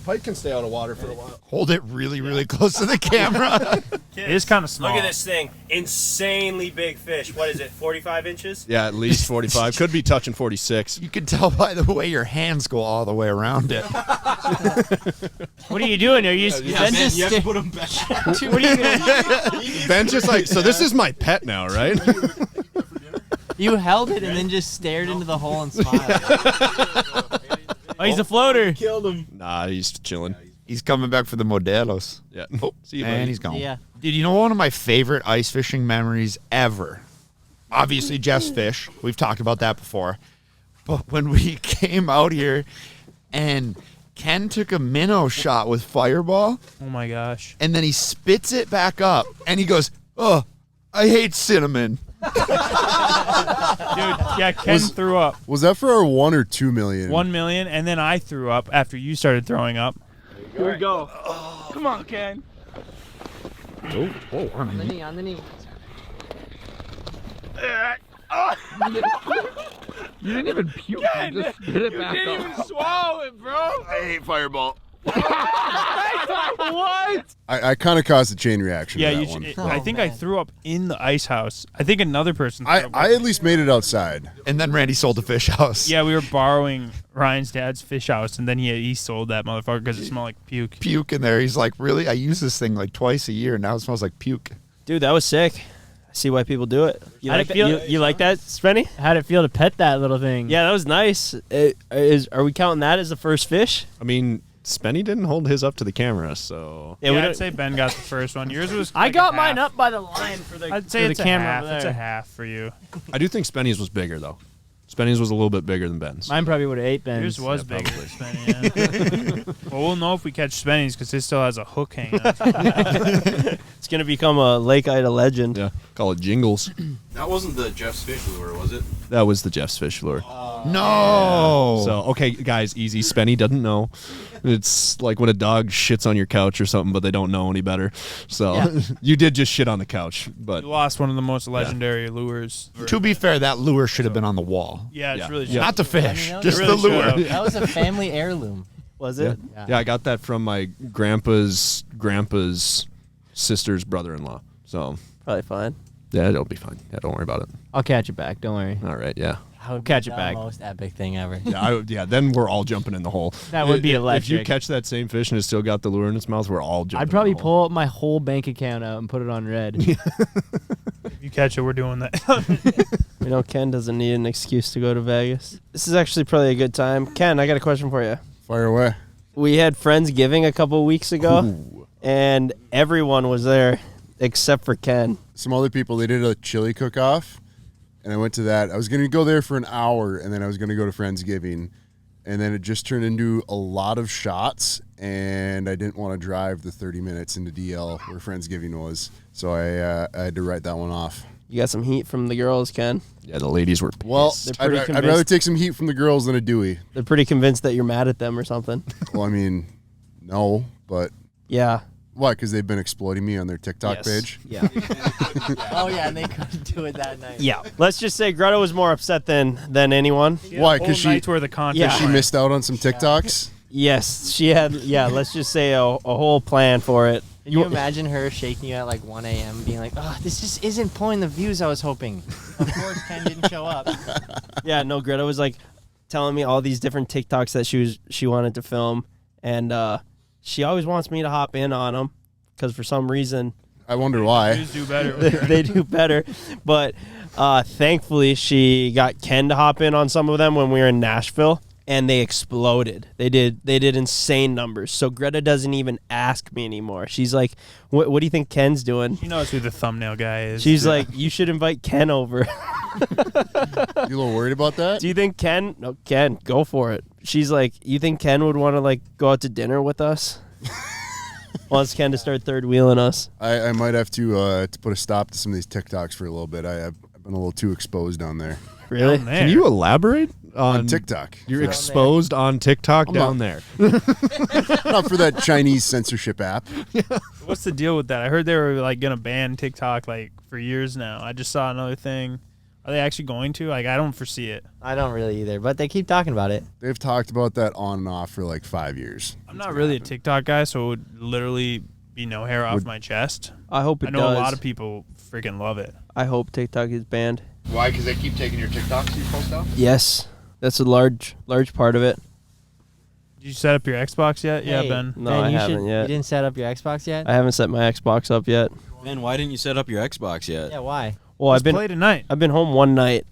Pike can stay out of water for a while. Hold it really, really close to the camera. It is kind of small. Look at this thing. Insanely big fish. What is it, 45 inches? Yeah, at least 45. Could be touching 46. You can tell by the way your hands go all the way around it. What are you doing? Are you? Ben just you have to put them back. what are you doing? Ben's just like, so this is my pet now, right? You held it and then just stared into the hole and smiled. Oh, he's a floater. Killed him. Nah, he's chilling. He's coming back for the Modelos. Yeah. Oh, See you, and buddy. he's gone. Yeah. Dude, you know one of my favorite ice fishing memories ever? Obviously, Jeff's fish. We've talked about that before. But when we came out here and Ken took a minnow shot with Fireball, Oh my gosh. and then he spits it back up, and he goes, "Oh, I hate cinnamon." Dude, yeah, Ken threw up. Was that for our 1 or 2 million? 1 million, and then I threw up after you started throwing up. Here we go. Come on, Ken. On On the knee. You didn't even puke. Ken, You just spit it back didn't up. even swallow it, bro. I hate Fireball. What? I kind of caused a chain reaction. Yeah, to that you. one. I think I man. threw up in the ice house. I think another person. Threw up. I at least made it outside. And then Randy sold the fish house. Yeah, we were borrowing Ryan's dad's fish house, and then he sold that motherfucker because it smelled like puke. Puke in there. He's like, really? I use this thing like twice a year. Now it smells like puke. Dude, that was sick. I see why people do it. You How'd like it feel? that? You like that, Spenny? How'd it feel to pet that little thing? Yeah, that was nice. Are we counting that as the first fish? I mean, Spenny didn't hold his up to the camera, so. Yeah, we I'd don't- say Ben got the first one. Yours was. I like got a mine half. up by the line for the, I'd say for it's the camera a half. over It's a there. half for you. I do think Spenny's was bigger, though. Spenny's was a little bit bigger than Ben's. Mine probably would have ate Ben's. Yours was Yeah, bigger probably. than Spenny. Yeah. Well, we'll know if we catch Spenny's because his still has a hook hanging on. It's gonna become a Lake Ida legend. Yeah, call it Jingles. That wasn't the Jeff's fish lure, was it? That was the Jeff's fish lure. No. So, okay, guys, easy. Spenny doesn't know. It's like when a dog shits on your couch or something, but they don't know any better. So you did just shit on the couch, but You lost one of the most legendary lures. To be fair, that lure should have been on the wall. Yeah, it's Yeah. really Not the fish, I mean, just really the lure. should have. That was a family heirloom. Was it? yeah, I got that from my grandpa's sister's brother-in-law. So Probably fine. yeah, it'll be fine. Yeah, don't worry about it. I'll catch it back. Don't worry. All right, yeah. That would Catch be it the back. most epic thing ever. Yeah, then we're all jumping in the hole. That would be If you electric. catch that same fish and it's still got the lure in its mouth, we're all jumping. I'd probably in the hole. pull up my whole bank account out and put it on red. If you catch it, we're doing that. You know, Ken doesn't need an excuse to go to Vegas. This is actually probably a good time. Ken, I got a question for you. Fire away. We had Friendsgiving a couple weeks ago, Ooh. and everyone was there except for Ken. Some other people, they did a chili cook-off, and I went to that. I was going to go there for an hour, and then I was going to go to Friendsgiving, and then it just turned into a lot of shots, and I didn't want to drive the 30 minutes into DL where Friendsgiving was, so I had to write that one off. You got some heat from the girls, Ken. Yeah, the ladies were pissed. Well, They're I'd pretty rather convinced. take some heat from the girls than a Dewey. They're pretty convinced that you're mad at them or something. Well, I mean, no, but Yeah. why? Because they've been exploiting me on their TikTok Yes. page. Yeah. Oh yeah, and they couldn't do it that night. Yeah. Let's just say Greta was more upset than anyone. Why? Whole Because she night's worth of content. Yeah. she missed out on some TikToks. Yes, she had. Yeah, let's just say a whole plan for it. Can you imagine her shaking you at like 1 a.m. being like, "Oh, this just isn't pulling the views I was hoping." Of course, Ken didn't show up. Yeah, no, Greta was like telling me all these different TikToks that she wanted to film, and she always wants me to hop in on them because for some reason I wonder why. Dudes do better. with her. they do better. But thankfully, she got Ken to hop in on some of them when we were in Nashville, and they exploded. They did insane numbers. So Greta doesn't even ask me anymore. She's like, "What do you think Ken's doing?" She knows who the thumbnail guy is. She's like, "You should invite Ken over." You a little worried about that? Do you think Ken? No, Ken, go for it. She's like, "You think Ken would want to like go out to dinner with us?" Wants Ken to start third wheeling us. I might have to put a stop to some of these TikToks for a little bit. I've been a little too exposed down there. Really? Down there. Can you elaborate On TikTok. You're Down exposed on TikTok I'm down not- there. Not for that Chinese censorship app. What's the deal with that? I heard they were like gonna ban TikTok like for years now. I just saw another thing. Are they actually going to? Like, I don't foresee it. I don't really either, but they keep talking about it. They've talked about that on and off for like 5 years. I'm not really a TikTok guy, so it would literally be no hair off my chest. I hope it I know does. a lot of people freaking love it. I hope TikTok is banned. Why? Because they keep taking your TikToks you post out? Yes, that's a large part of it. Did you set up your Xbox yet? Yeah, Hey, Ben. No, Ben, I you haven't yet. You didn't set up your Xbox yet? I haven't set my Xbox up yet. Man, why didn't you set up your Xbox yet? Yeah, why? Well, Let's play tonight. I've been home one night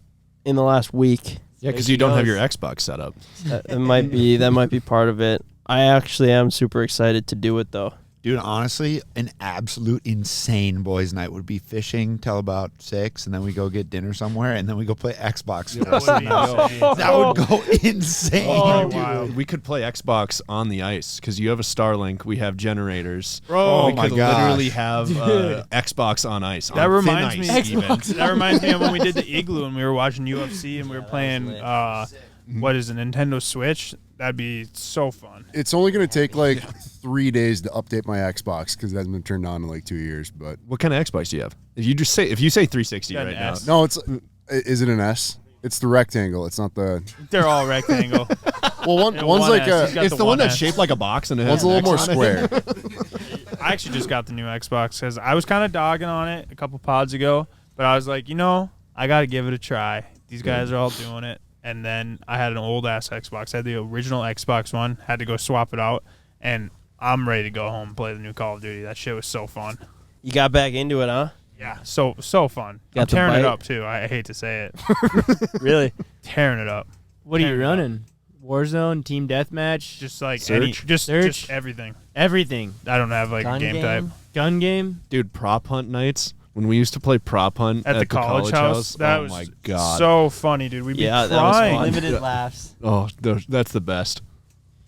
in the last week. Yeah, because you don't have your Xbox set up. That might be part of it. I actually am super excited to do it though. Dude, honestly, an absolute insane boys' night would be fishing till about 6, and then we go get dinner somewhere, and then we go play Xbox. for the rest of the night. That would go insane. Oh, dude. wow. We could play Xbox on the ice because you have a Starlink. We have generators. Bro, we my could gosh. literally have Xbox on ice. That on reminds thin me. ice even. That reminds me of when we did the Igloo and we were watching UFC and we were playing. What is a Nintendo Switch? That'd be so fun. It's only going to take like 3 days to update my Xbox because it hasn't been turned on in like 2 years. But What kind of Xbox do you have? If you say 360 Got an right now, S. no, is it an S? It's the rectangle. It's not the. They're all rectangle. Well, Yeah, one's one like S. He's a. got it's the the one that's 1S. shaped like a box and it One's has a an little more X on it. square. I actually just got the new Xbox because I was kind of dogging on it a couple pods ago, but I was like, I got to give it a try. These guys are all doing it. And then I had an old ass Xbox. I had the original Xbox One. Had to go swap it out, and I'm ready to go home and play the new Call of Duty. That shit was so fun. You got back into it, huh? Yeah, so fun. Got I'm the tearing it bite? up too. I hate to say it, Really? tearing it up. What are you Tearing it up. running? Warzone, Team Deathmatch, Just like Search? just Search? everything. everything. I don't have like Gun a game game? type. Gun game. Dude, prop hunt nights. When we used to play prop hunt At the college house, that oh was my god! so funny, dude. We'd be Yeah, that was crying. fun. Limited laughs. oh, that's the best.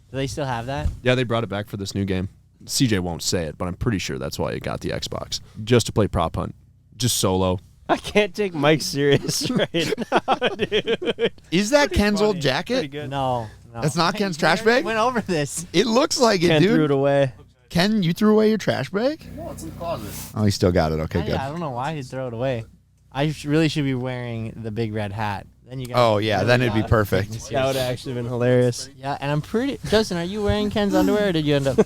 Do they still have that? Yeah, they brought it back for this new game. CJ won't say it, but I'm pretty sure that's why he got the Xbox, just to play prop hunt, just solo. I can't take Mike serious right now, dude. Is that Ken's funny. old Pretty jacket? good. No. That's not Ken's trash bag? Went over this. It looks like it, Ken dude. threw it away. Ken, you threw away your trash bag? No, it's in the closet. Oh, he still got it. Okay, good. I don't know why he'd throw it away. I really should be wearing the big red hat. Then you guys Oh, yeah, really then it'd be gotta perfect. take me That would seriously. have actually been hilarious. Yeah, and I'm pretty. Justin, are you wearing Ken's underwear, or did you end up?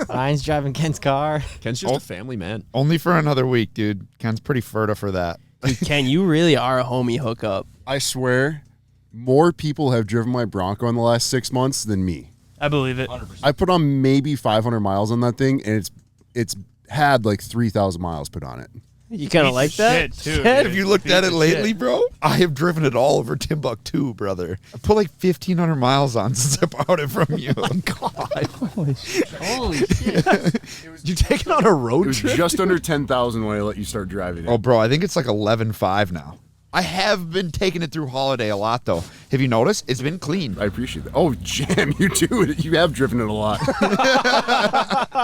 Ryan's driving Ken's car. Ken's just a family man. Only for another week, dude. Ken's pretty fertile for that. Dude, Ken, you really are a homie hookup. I swear, more people have driven my Bronco in the last 6 months than me. I believe it. I put on maybe 500 miles on that thing, and it's had like 3,000 miles put on it. You kind of like that? Shit, too, Ken? dude. Have you looked Piece at it of lately, shit. bro? I have driven it all over Timbuktu, brother. I put like 1,500 miles on since I bought it from you. God. Holy shit! You take it on a It road was trip? just under 10,000 when I let you start driving it. Oh, bro, I think it's like 11.5 now. I have been taking it through holiday a lot, though. Have you noticed? It's been clean. I appreciate that. Oh, Jam, you too. You have driven it a lot.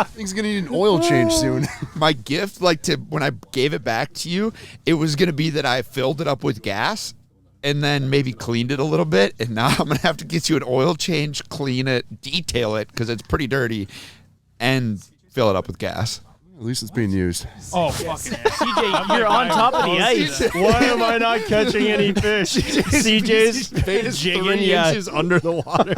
Thing's gonna need an oil change soon. My gift, like to when I gave it back to you, it was gonna be that I filled it up with gas and then maybe cleaned it a little bit. And now I'm gonna have to get you an oil change, clean it, detail it because it's pretty dirty, and fill it up with gas. At least it's being used. Oh, fucking CJ, you're on top of the ice. Why am I not catching any fish? CJ's jigging, 3 yeah. inches under the water.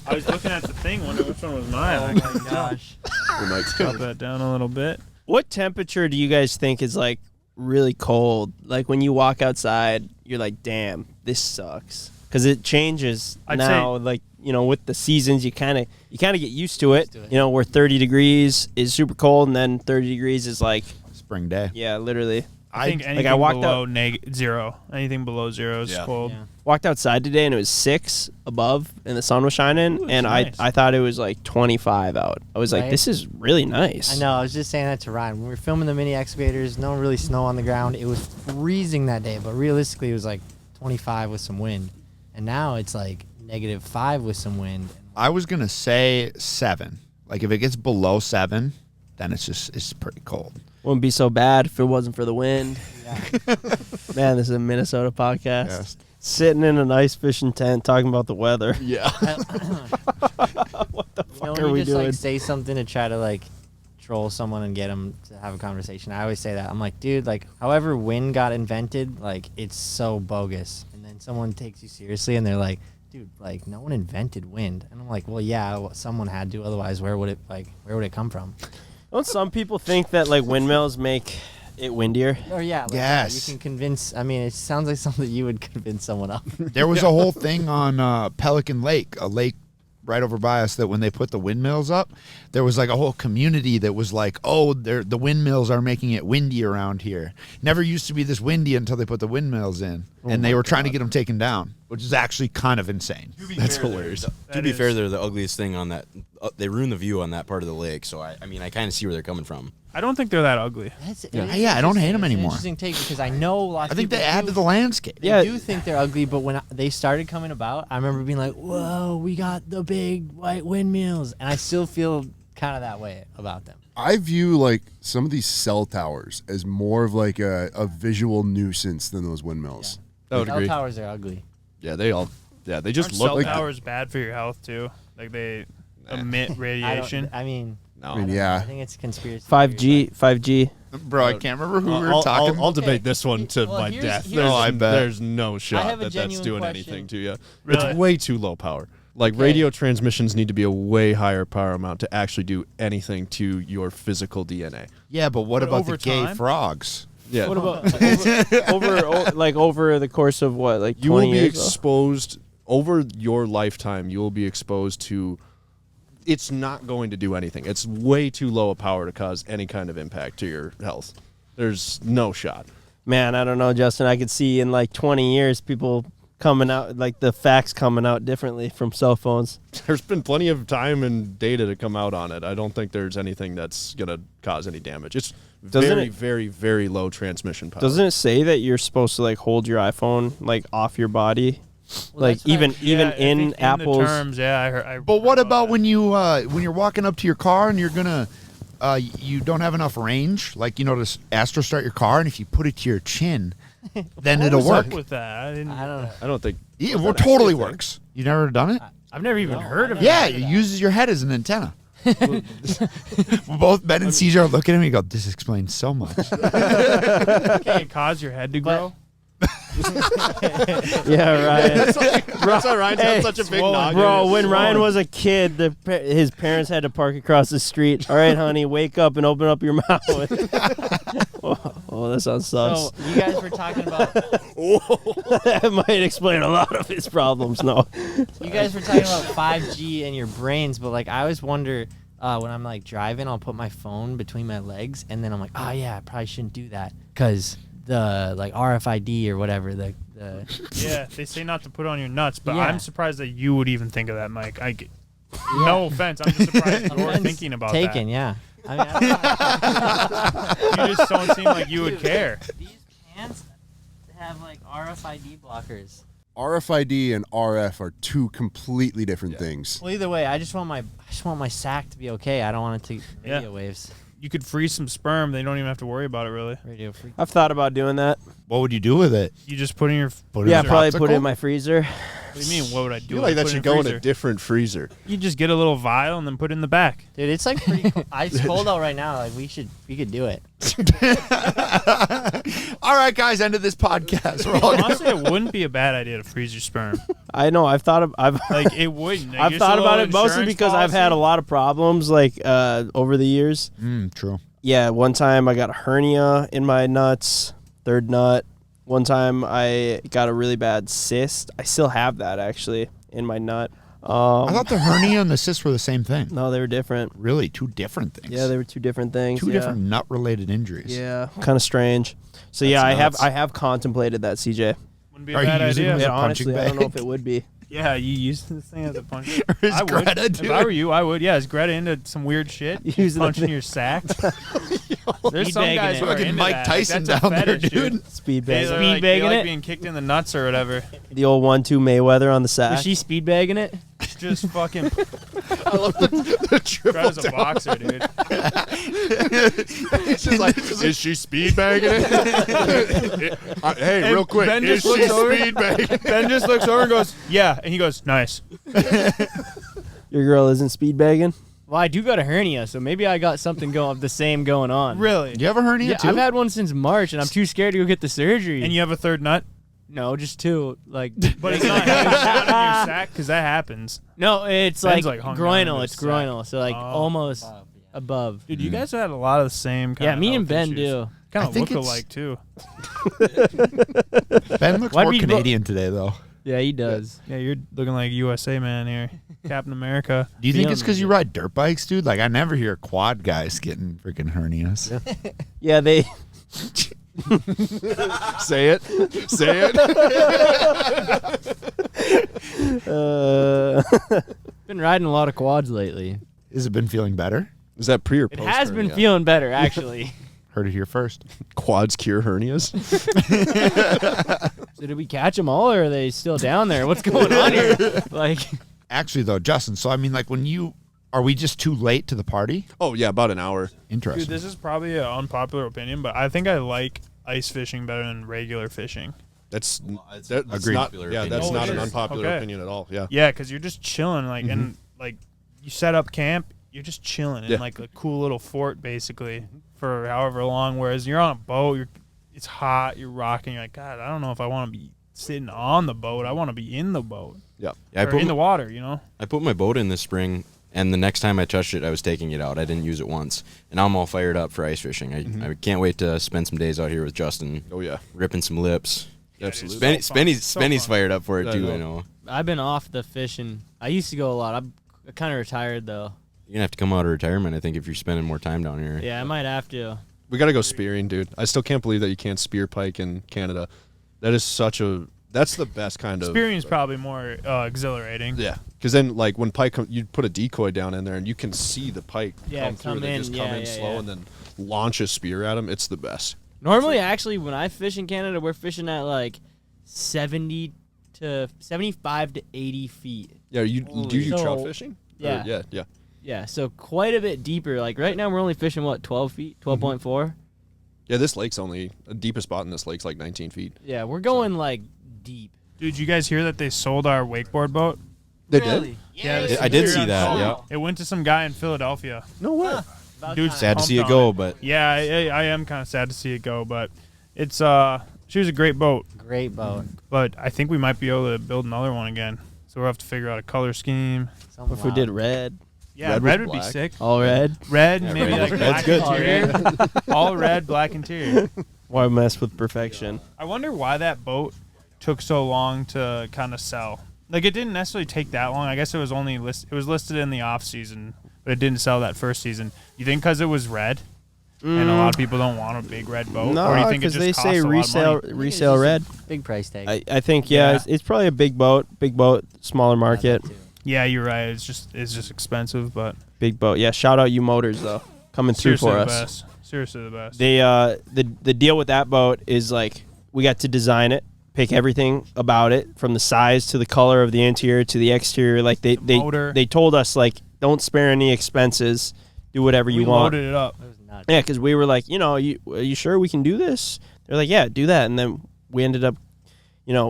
I was looking at the thing, wondering which one was mine. Oh I my gosh! We might cut that down a little bit. What temperature do you guys think is like really cold? Like when you walk outside, you're like, damn, this sucks. Because it changes I'd now. Like, you know, with the seasons, you kind of get used to it. You know, where 30 degrees is super cold, and then 30 degrees is like, Spring day. yeah, literally. I think anything walked below zero. Anything below zero is cold. Yeah. Walked outside today, and it was 6 above, and the sun was shining, Ooh, and that's nice. I thought it was like 25 out. I was like, Right. this is really nice. I know. I was just saying that to Ryan. When we were filming the mini excavators, no really snow on the ground. It was freezing that day, but realistically, it was like 25 with some wind. And now it's like -5 with some wind. I was gonna say 7. Like if it gets below 7, then it's pretty cold. Wouldn't be so bad if it wasn't for the wind. Yeah. Man, this is a Minnesota podcast. Yes. Sitting in an ice fishing tent talking about the weather. Yeah. What the You know, fuck when are you we just doing? like say something to try to like troll someone and get them to have a conversation. I always say that. I'm like, dude, like however wind got invented, like it's so bogus. And then someone takes you seriously and they're like, dude, like no one invented wind. And I'm like, well, yeah, well, someone had to. Otherwise, where would it come from? Don't some people think that like windmills make it windier? Or yeah, like, Yes. you can convince. I mean, it sounds like something you would convince someone of. There was a whole thing on Pelican Lake, a lake right over by us, that when they put the windmills up, there was like a whole community that was like, oh, the windmills are making it windy around here. Never used to be this windy until they put the windmills in. And they were trying to get them taken down, which is actually kind of insane. That's hilarious. To be fair, they're the ugliest thing on that. They ruin the view on that part of the lake. So I mean, I kind of see where they're coming from. I don't think they're that ugly. Yeah, I don't hate 'em It's an anymore. Interesting take because I know lots. I think of they people add do- to the landscape. They Yeah. do think they're ugly, but when they started coming about, I remember being like, "Whoa, we got the big white windmills," and I still feel kind of that way about them. I view like some of these cell towers as more of like a visual nuisance than those windmills. I would Cell agree. towers are ugly. Yeah, they just Aren't look cell like towers bad for your health too? Like they emit radiation. I mean, No. I mean, I yeah. think it's conspiracy. 5G, 5G. Bro, I can't remember who we were talking. I'll debate this one to Well, my here's- death. here's- Oh, I bet. There's no I shot have a that that's genuine doing question. anything to you. Really? It's way too low power. Like Okay. radio transmissions need to be a way higher power amount to actually do anything to your physical DNA. Yeah, but what But about over the gay time? frogs? Yeah. What about over the course of what, like 20 You will be years? though? exposed over your lifetime. You will be exposed to. It's not going to do anything. It's way too low a power to cause any kind of impact to your health. There's no shot. Man, I don't know, Justin. I could see in like 20 years people coming out, like the facts coming out differently from cell phones. There's been plenty of time and data to come out on it. I don't think there's anything that's going to cause any damage. It's Doesn't very, it- very, very low transmission power. Doesn't it say that you're supposed to like hold your iPhone like off your body Like that's what even Yeah, I in think Apple's. the terms, yeah. I But what heard about that. when you're walking up to your car and you're gonna you don't have enough range, like to Astro start your car, and if you put it to your chin, then it'll What's up work. with that? I didn't. I don't know. I don't think. Yeah, was well, that actually totally a thing? works. You never done it? I've never even heard of it. Yeah, it uses your head as an antenna. Both Ben and CJ are looking at me and go, this explains so much. Can it cause your head to grow? Yeah, Ryan. That's why Ryan's Hey, got such a big swollen, noggin. Bro, when Ryan was a kid, his parents had to park across the street. All right, honey, wake up and open up your mouth. Oh, that sounds sus. So you guys were talking about That might explain a lot of his problems. No. you guys were talking about 5G and your brains, but like I always wonder when I'm like driving, I'll put my phone between my legs, and then I'm like, oh yeah, I probably shouldn't do that because the like RFID or whatever the Yeah, they say not to put on your nuts, but Yeah. I'm surprised that you would even think of that, Mike. No offense, I'm just surprised you're Offense thinking about taken, yeah. I mean, I don't know. You just don't seem like you would care. These pants have like RFID blockers. RFID and RF are two completely different things. Well, either way, I just want my sack to be okay. I don't want it to Yeah. radio waves. You could freeze some sperm. They don't even have to worry about it, really. Radio freak. I've thought about doing that. What would you do with it? You just put in your. Put it Yeah, in a probably put it popsicle? in my freezer. What do you mean? What would I I do? feel like that Put it should in go in freezer. a different freezer. You just get a little vial and then put it in the back. Dude, it's like pretty cool. It's cold out right now. Like we could do it. All right, guys, end of this podcast. We're all Honestly, it wouldn't be a bad idea to freeze your sperm. I know. I've Like it wouldn't. Like, I've just a thought about little it mostly insurance because I've had a policy. lot of problems like over the years. True. Yeah, one time I got a hernia in my nuts, third nut. One time I got a really bad cyst. I still have that actually in my nut. I thought the hernia and the cyst were the same thing. No, they were different. Really, two different things. Yeah, they were two different things. two yeah. different nut-related injuries. Yeah, kind of strange. So That's yeah, nuts. I have contemplated that, CJ. Wouldn't be a Are you bad using idea. As a Yeah, punching honestly, I don't know if bag? it would be. Yeah, you use this thing as a punch. Or is I would. Greta If doing I were you, I would. Yeah, is Greta into some weird shit? Using the Punching thing. your sack? There's Speed some bagging guys it. who are Fucking into Mike that. Tyson Like, that's a down there, fetish, dude. Speed They bag. like, Speed they bagging like it? being kicked in the nuts or whatever. The old 1-2 Mayweather on the sack. Was she speed bagging it? Just fucking I love the triple Greta's a down. boxer, dude. It's just like, is she speed bagging it? Hey, And real quick, Ben is just she looks over- speed bagging? Ben just looks over and goes, "Yeah," and he goes, "Nice." Your girl isn't speed bagging? Well, I do got a hernia, so maybe I got something going on. Really? You have a hernia Yeah, too? I've had one since March, and I'm too scared to go get the surgery. And you have a third nut, no, just two. Like, but it's not hanging down in your sack because that happens. no, it's Ben's, like, like, hung down groinal. into It's his sack. groinal, so like Oh. almost above. Dude, you guys had a lot of the same kind Yeah, of me and health Ben issues. do. Kind I of think look it's- alike too. Ben looks Why'd more we bo- Canadian today, though. Yeah, he does. Yeah, you're looking like USA man here, Captain America. Do you think Feeling it's because you it. ride dirt bikes, dude? Like, I never hear quad guys getting freaking hernias. Yeah, they. Say it. Say it. Been riding a lot of quads lately. Has it been feeling better? Is that pre or It post? has been hernia? feeling better, actually. Heard it here first. Quads cure hernias. So did we catch them all, or are they still down there? What's going on here? Like, Actually, though, Justin, so I mean, like, are we just too late to the party? Oh yeah, about an hour. Interesting. Dude, this is probably an unpopular opinion, but I think I like ice fishing better than regular fishing. That's it's that's Agreed. not. Popular Yeah, opinion. that's Oh, not it an is. unpopular Okay. opinion at all. Yeah. Yeah, because you're just chilling, like, and like you set up camp, you're just chilling in Yeah. like a cool little fort basically for however long. Whereas you're on a boat, it's hot, you're rocking. You're like, God, I don't know if I want to be sitting on the boat. I want to be in the boat. Yeah. Yeah, Or in the water, you know. I put my boat in this spring, and the next time I touched it, I was taking it out. I didn't use it once, and now I'm all fired up for ice fishing. I can't wait to spend some days out here with Justin, Oh yeah. ripping some lips. Absolutely. Spenny's fired up for it I too. know. I know. I've been off the fishing. I used to go a lot. I'm kind of retired, though. You're gonna have to come out of retirement, I think, if you're spending more time down here. Yeah, I might have to. We gotta go spearing, dude. I still can't believe that you can't spear pike in Canada. That is such a. That's the best kind of. Spearing is probably more exhilarating. Yeah, because then like when pike, you put a decoy down in there and you can see the pike Yeah, come through. come They in, just come yeah, in yeah, slow yeah. and then launch a spear at them. It's the best. Normally, actually, when I fish in Canada, we're fishing at like 70 to 75 to 80 feet. Yeah, do you So- trout fishing? Yeah. Yeah. Yeah, so quite a bit deeper. Like right now we're only fishing, 12 feet? 12.4? Yeah, this lake's only, the deepest spot in this lake's like 19 feet. Yeah, we're going like deep. Dude, you guys hear that they sold our wakeboard boat? They did? Yeah, I did see that. Yeah. It went to some guy in Philadelphia. No way. Dude, Sad to see it pumped go, on but Yeah, I am kind of sad to see it go, but it's she was a great boat, Great boat. but I think we might be able to build another one again. So we'll have to figure out a color scheme. Something If we did wild. red, Yeah, Red red with would be black. sick. all red. Red, Yeah, maybe red. like Red's black good. interior. All red, black interior. Why mess with perfection? I wonder why that boat took so long to kind of sell. Like it didn't necessarily take that long. I guess it was only it was listed in the off season, but it didn't sell that first season. You think because it was red, and a lot of people don't want a big red boat, or do No, you think it because just they costs say a lot of resale money? I think it's resale just a red. Big price tag. I think Yeah. it's probably a big boat, smaller market, Yeah, that too. Yeah, you're right. It's just expensive, but big boat. Yeah, shout out you motors though, coming through seriously for the us. best. Seriously the best. They the deal with that boat is like we got to design it, pick everything about it from the size to the color of the interior to the exterior. Like they motor. they told us like don't spare any expenses, do whatever you we want. loaded it up. It was nuts. Yeah, because we were like, are you sure we can do this? They're like, yeah, do that. And then we ended up,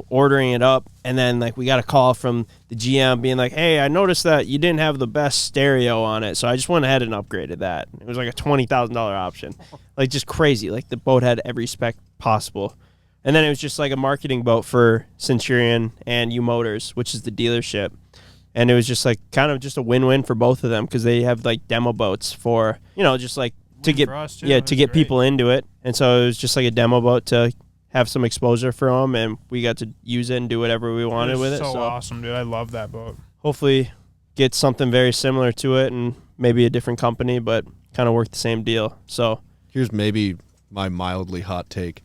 ordering it up. And then like we got a call from the GM being like, hey, I noticed that you didn't have the best stereo on it, so I just went ahead and upgraded that. It was like a $20,000 option, like just crazy. Like the boat had every spec possible. And then it was just like a marketing boat for Centurion and U Motors, which is the dealership. And it was just like kind of just a win-win for both of them because they have like demo boats for, just like to Win get for us, too. to It's get great. people into it. And so it was just like a demo boat to have some exposure for them, and we got to use it and do whatever we wanted with it. So So awesome, dude. I love that boat. hopefully get something very similar to it and maybe a different company, but kind of work the same deal. So Here's maybe my mildly hot take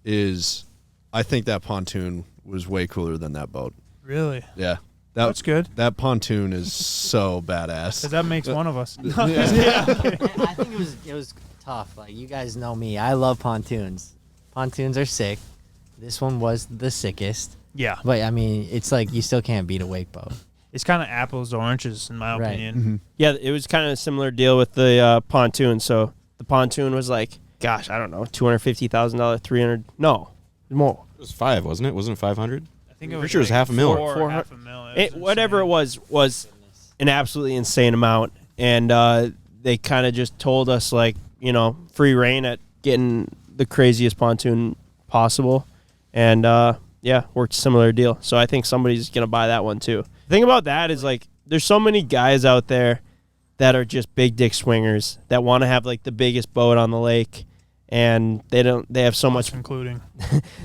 is I think that pontoon was way cooler than that boat. Really? Yeah. That's good. That pontoon is so Because badass. that makes one of us. I think it was tough. Like you guys know me, I love pontoons. Pontoons are sick. This one was the sickest. Yeah. But I mean, it's like you still can't beat a wake boat. It's kind of apples to oranges, in my Right. opinion. yeah, it was kind of a similar deal with the pontoon. So the pontoon was like, gosh, I don't know, $250,000, 300, no, more. it was 5, wasn't it? Wasn't it 500? I think Pretty sure it was half a mil. Four- half a mil. Whatever it was an absolutely insane amount. And they kind of just told us like, free reign at getting the craziest pontoon possible. And worked a similar deal. So I think somebody's going to buy that one too. The thing about that is like there's so many guys out there that are just big dick swingers that want to have like the biggest boat on the lake, and they have so much including.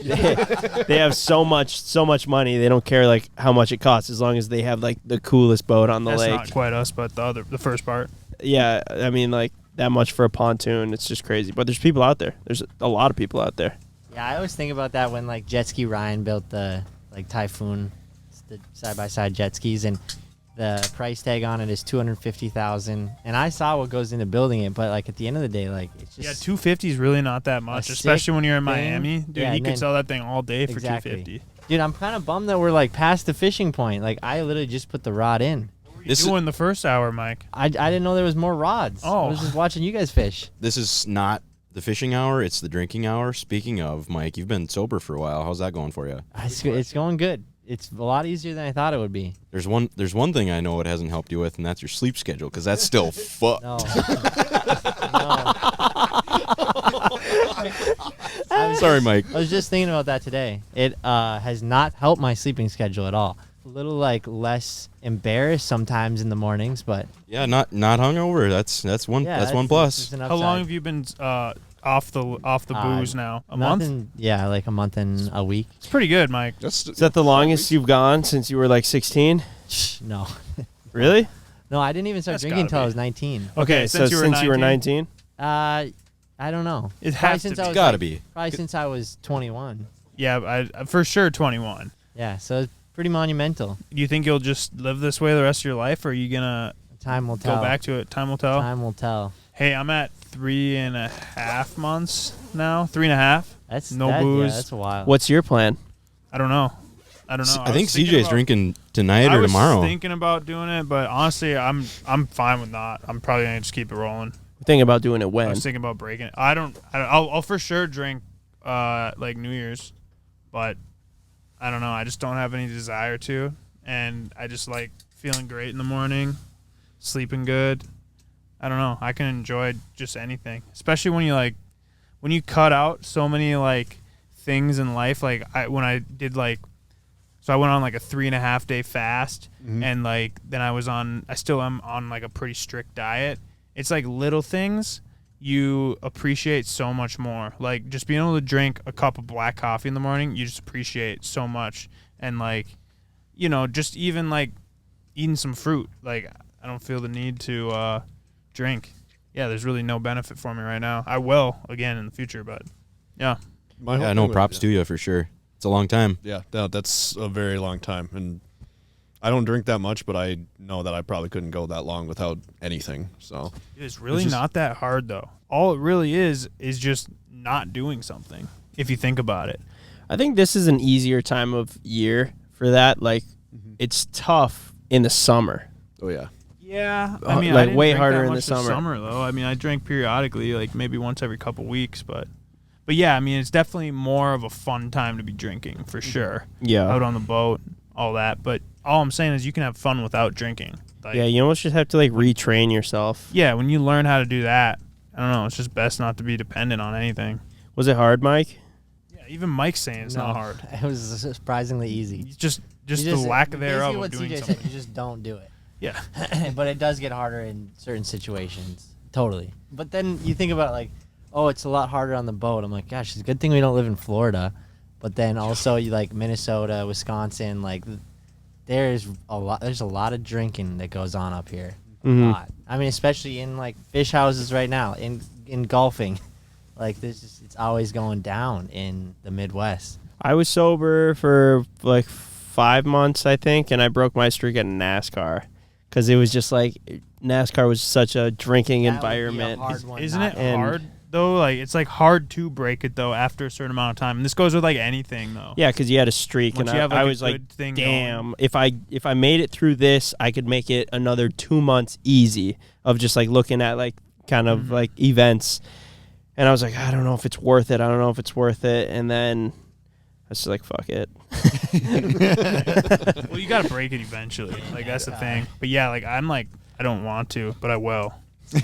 they have so much money, they don't care like how much it costs as long as they have like the coolest boat on the That's lake. not quite us, but the first part. Yeah, I mean like that much for a pontoon, it's just crazy. But there's people out there. There's a lot of people out there. Yeah, I always think about that when like Jet Ski Ryan built the like Typhoon, the side-by-side jet skis, and the price tag on it is $250,000. And I saw what goes into building it, but like at the end of the day, like it's Yeah, just 250 is really not that much, sick especially when you're in thing. Miami. Dude, Yeah, you and could then- sell that thing all day for Exactly. 250. Dude, I'm kind of bummed that we're like past the fishing point. Like I literally just put the rod in. This is, Doing the first hour, Mike. I didn't know there was more rods. Oh. I was just watching you guys fish. this is not the fishing hour. It's the drinking hour. Speaking of, Mike, you've been sober for a while. How's that going for you? It's going good. It's a lot easier than I thought it would be. There's one thing I know it hasn't helped you with, and that's your sleep schedule, because that's still fucked. No. Sorry, Mike. I was just thinking about that today. It has not helped my sleeping schedule at all. A little like less embarrassed sometimes in the mornings, but Yeah, not hungover. That's one. yeah, that's one plus. just an How long upside. have you been off the booze now? A month? Nothing- Yeah, like a month and a week. It's pretty good, Mike. That's Is that the longest you've gone since you were like 16? No, Really? no, I didn't even start That's drinking gotta until I be. was 19. Okay, so since you were 19? I don't know. It Probably has to since be. I It's was gotta like- be. Probably since I was 21. Yeah, for sure 21. Yeah, so it's pretty monumental. Do you think you'll just live this way the rest of your life, or are you gonna Time will tell. go back to it? Time will tell. Time will tell. Hey, I'm at 3.5 months now. 3.5. That's No that, booze. Yeah, that's a while. What's your plan? I don't know. I don't know. I think was CJ's drinking tonight or tomorrow. I was thinking about doing it, but honestly, I'm fine with not. I'm probably gonna just keep it rolling. Thinking about doing it when? I was thinking about breaking it. I'll for sure drink like New Year's, but I don't know. I just don't have any desire to, and I just like feeling great in the morning, sleeping good. I don't know. I can enjoy just anything, especially when you cut out so many like things in life. Like when I did like. So I went on like a 3.5 day fast, and like then I still am on like a pretty strict diet. It's like little things you appreciate so much more. Like just being able to drink a cup of black coffee in the morning, you just appreciate so much. And like, you know, just even like eating some fruit. Like I don't feel the need to drink. Yeah, there's really no benefit for me right now. I will again in the future, but yeah. No props to you for sure. It's a long time. Yeah, no, that's a very long time. And I don't drink that much, but I know that I probably couldn't go that long without anything. So it's really not that hard, though. All it really is just not doing something, if you think about it. I think this is an easier time of year for that. Like, it's tough in the summer. Oh, yeah. Yeah. I mean, like I didn't way drink harder that in the much summer. though. I mean, I drank periodically, like maybe once every couple weeks, but yeah, I mean, it's definitely more of a fun time to be drinking for sure. Yeah. Out on the boat, all that. But all I'm saying is you can have fun without drinking. Like, yeah, you almost just have to like retrain yourself. Yeah, when you learn how to do that, I don't know, it's just best not to be dependent on anything. Was it hard, Mike? Yeah, even Mike's saying it's not hard. It was surprisingly easy. Just the lack thereof of doing CJ something. said, you just don't do it. Yeah. But it does get harder in certain situations. Totally. But then you think about like, oh, it's a lot harder on the boat. I'm like, gosh, it's a good thing we don't live in Florida. But then also you like Minnesota, Wisconsin, like there's a lot of drinking that goes on up here. A lot. I mean, especially in like fish houses right now, in golfing. Like it's always going down in the Midwest. I was sober for like 5 months, I think, and I broke my streak at NASCAR because it was just like NASCAR was such a drinking environment. Isn't it hard though? Like it's like hard to break it though after a certain amount of time. And this goes with like anything though. Yeah, because you had a streak, Once and you have, I like, was a like, good thing damn, if I made it through this, I could make it another 2 months easy of just like looking at like kind of like events. And I was like, I don't know if it's worth it. And then I was just like, fuck it. Well, you got to break it eventually. Like, that's the thing. But yeah, like, I'm like, I don't want to, but I will.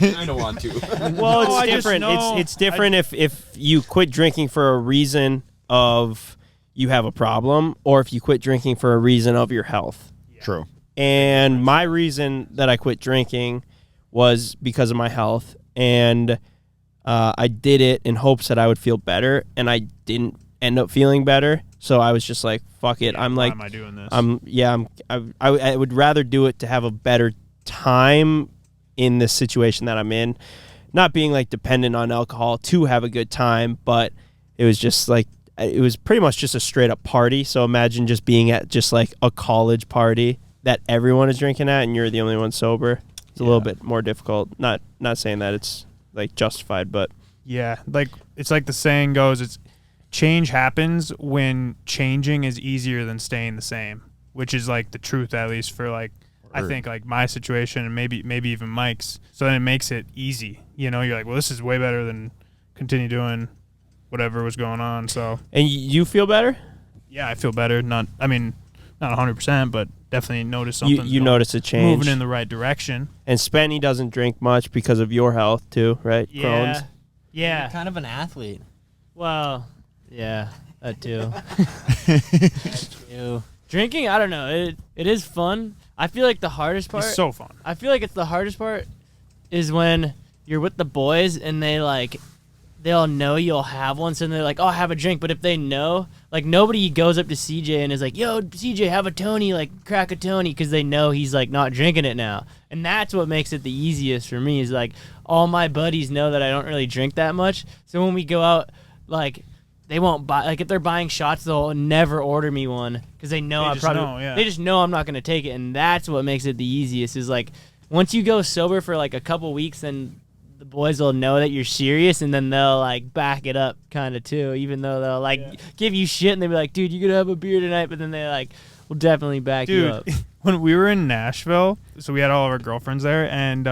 I don't want to. Well, No, I it's just different. know- It's different if you quit drinking for a reason of you have a problem, or if you quit drinking for a reason of your health. True. And my reason that I quit drinking was because of my health, and I did it in hopes that I would feel better, and I didn't end up feeling better. So I was just like, fuck it. I'm Why like, am I doing this? I would rather do it to have a better time in this situation that I'm in, not being like dependent on alcohol to have a good time, but it was just like, it was pretty much just a straight up party. So imagine just being at just like a college party that everyone is drinking at and you're the only one sober. It's a little bit more difficult. Not saying that it's like justified, but yeah, like it's like the saying goes, it's change happens when changing is easier than staying the same, which is like the truth, at least for like I think like my situation and maybe even Mike's. So then it makes it easy. You know, you're like, well, this is way better than continue doing whatever was going on. So and you feel better? Yeah, I feel better. Not 100%, but definitely notice something. You notice a change, moving in the right direction. And Spenny doesn't drink much because of your health too, right? Yeah. Crohn's. Yeah. You're kind of an athlete. Well, yeah, that too. You. Drinking, I don't know. It is fun. I feel like the hardest part. It's so fun. I feel like it's the hardest part is when you're with the boys and they'll know you'll have one, so they're like, "Oh, have a drink." But if they know, like nobody goes up to CJ and is like, "Yo, CJ, have a Tony, like crack a Tony," because they know he's like not drinking it now. And that's what makes it the easiest for me is like all my buddies know that I don't really drink that much. So when we go out, like they won't buy, like if they're buying shots, they'll never order me one because they know they just know I'm not gonna take it, and that's what makes it the easiest. Is like once you go sober for like a couple weeks, then the boys will know that you're serious, and then they'll like back it up kind of too, even though they'll like give you shit and they'll be like, dude, you gonna have a beer tonight, but then they like will definitely back you up. When we were in Nashville, so we had all of our girlfriends there, and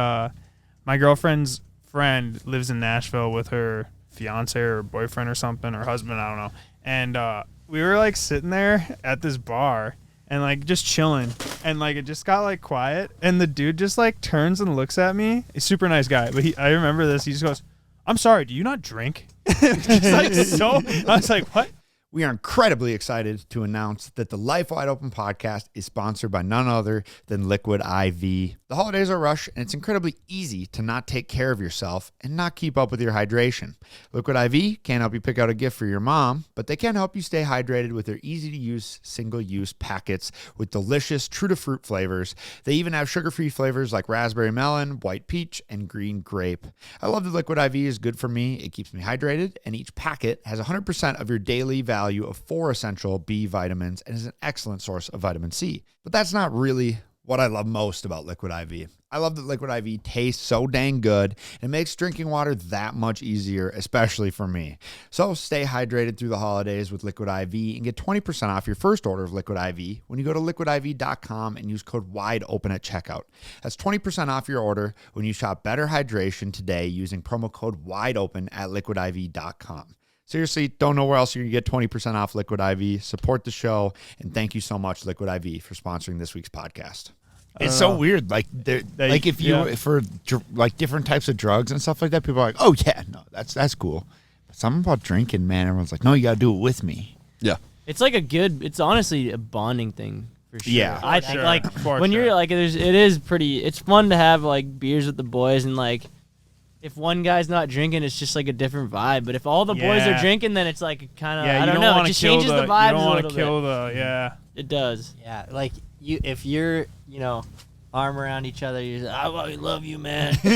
my girlfriend's friend lives in Nashville with her fiance or boyfriend or something, or husband, I don't know. And we were like sitting there at this bar and like just chilling, and like it just got like quiet, and the dude just like turns and looks at me. He's a super nice guy, but I remember this. He just goes, "I'm sorry, do you not drink?" Just like so. I was like, "What?" We are incredibly excited to announce that the Life Wide Open podcast is sponsored by none other than Liquid IV. The holidays are a rush, and it's incredibly easy to not take care of yourself and not keep up with your hydration. Liquid IV can't help you pick out a gift for your mom, but they can help you stay hydrated with their easy-to-use, single-use packets with delicious, true-to-fruit flavors. They even have sugar-free flavors like raspberry melon, white peach, and green grape. I love that Liquid IV is good for me. It keeps me hydrated, and each packet has 100% of your daily value of 4 essential B vitamins and is an excellent source of vitamin C. But that's not really what I love most about Liquid IV. I love that Liquid IV tastes so dang good and makes drinking water that much easier, especially for me. So stay hydrated through the holidays with Liquid IV and get 20% off your first order of Liquid IV when you go to liquidiv.com and use code WIDEOPEN at checkout. That's 20% off your order when you shop Better Hydration today using promo code WIDEOPEN at liquidiv.com. Seriously, don't know where else you're going to get 20% off Liquid IV. Support the show, and thank you so much, Liquid IV, for sponsoring this week's podcast. It's so weird. Like, if you for like different types of drugs and stuff like that, people are like, "Oh yeah, no, that's cool." But something about drinking, man, everyone's like, "No, you got to do it with me." Yeah, It's like it's honestly a bonding thing for sure. Yeah. I think like when you're like, it's fun to have like beers with the boys, and like if one guy's not drinking, it's just like a different vibe. But if all the boys are drinking, then it's like kind of, I don't know, it just changes the vibe a little bit. It does. Yeah, like if you're, arm around each other, you're like, I love you, man. Both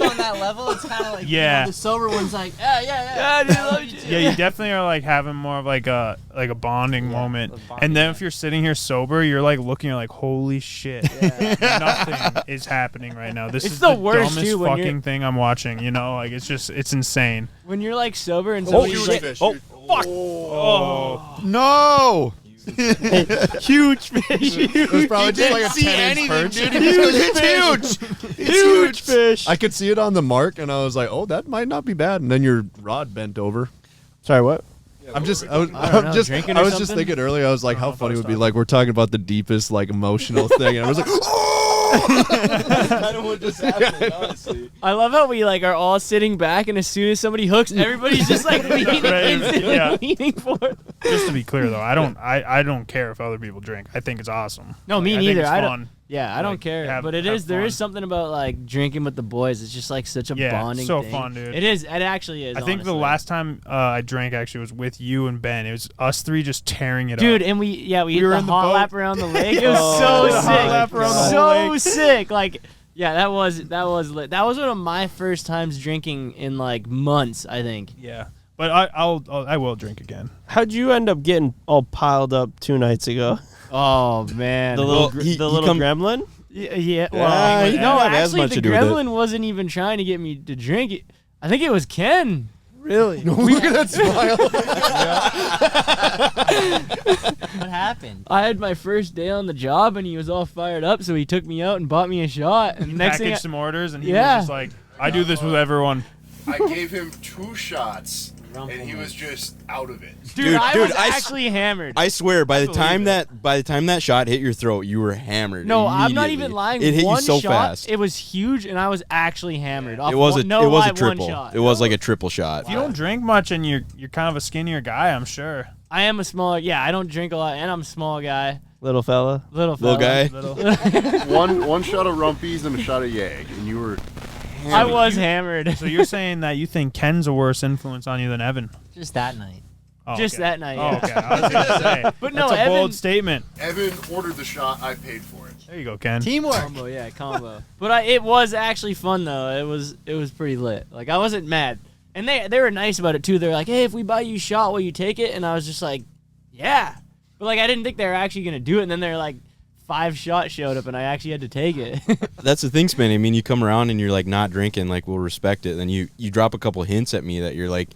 on that level, it's kind of like, the sober one's like, yeah, dude, I love you too. Yeah, you definitely are like having more of like a bonding moment. And then if you're sitting here sober, you're like looking, you're like, holy shit, nothing is happening right now. This is the worst dumbest too, fucking thing I'm watching. Like it's insane. When you're like sober and somebody's like, fuck! Oh No! huge fish. It was probably just like a 10-inch perch. Dude. It's huge. Huge fish. I could see it on the mark, and I was like, "Oh, that might not be bad." And then your rod bent over. Sorry, what? I was drinking or just something? thinking earlier. I was like, how funny would be like we're talking about the deepest like emotional thing, and I was like, That's kind of what just happened, honestly. I love how we like are all sitting back, and as soon as somebody hooks, everybody's just like leaning forward. Just to be clear though, I don't care if other people drink. I think it's awesome. No, me I neither. Think it's I fun. don't. Yeah, I don't care. But there is fun. something about like drinking with the boys. It's just like such a bonding so thing. fun, dude. It is. It actually is. I think the honestly. last time I drank actually was with you and Ben. It was us three just tearing it Dude, up. and we hit were the in the hot boat. lap around the lake. It was so the sick. hot lap around the whole lake. Sick. Like, yeah, that was lit. That was one of my first times drinking in like months, I think. Yeah, but I will drink again. How'd you end up getting all piled up 2 nights ago? Oh man, The little gremlin? Yeah. Yeah, Well, he no, didn't have as actually, much the to do with it. gremlin wasn't even trying to get me to drink. I think it was Ken. Really? Look at that smile. What happened? I had my first day on the job, and he was all fired up, so he took me out and bought me a shot. And next thing, Packaged some orders, and he Yeah. was just like, I do this with everyone. I gave him 2 shots, and he was just out of it. dude, I was I s- actually hammered. I swear, by the believe time it. that shot hit your throat, you were hammered. No, I'm not immediately. even lying. It hit one you so shot, fast. It was huge, and I was actually hammered. Off It was one, a one triple. shot. It was like a triple shot. If you don't drink much and you're kind of a skinnier guy, I'm sure. I am a smaller. Yeah, I don't drink a lot, and I'm a small guy. Little fella. Little guy. one shot of Rumpies and a shot of Yag, and you were I was hammered. So you're saying that you think Ken's a worse influence on you than Evan? Just that night. Oh, Just okay. that night. Oh, Yeah. okay. I was gonna say. But no, That's a Evan. bold statement. Evan ordered the shot. I paid for it. There you go, Ken. Teamwork. Combo, yeah, combo. But it was actually fun though. It was pretty lit. Like I wasn't mad, and they were nice about it too. They're like, hey, if we buy you a shot, will you take it? And I was just like, yeah. But like I didn't think they were actually gonna do it. And then they're like 5 shots showed up and I actually had to take it. That's the thing, Spenny. I mean, you come around and you're like not drinking, like we'll respect it. Then you drop a couple hints at me that you're like,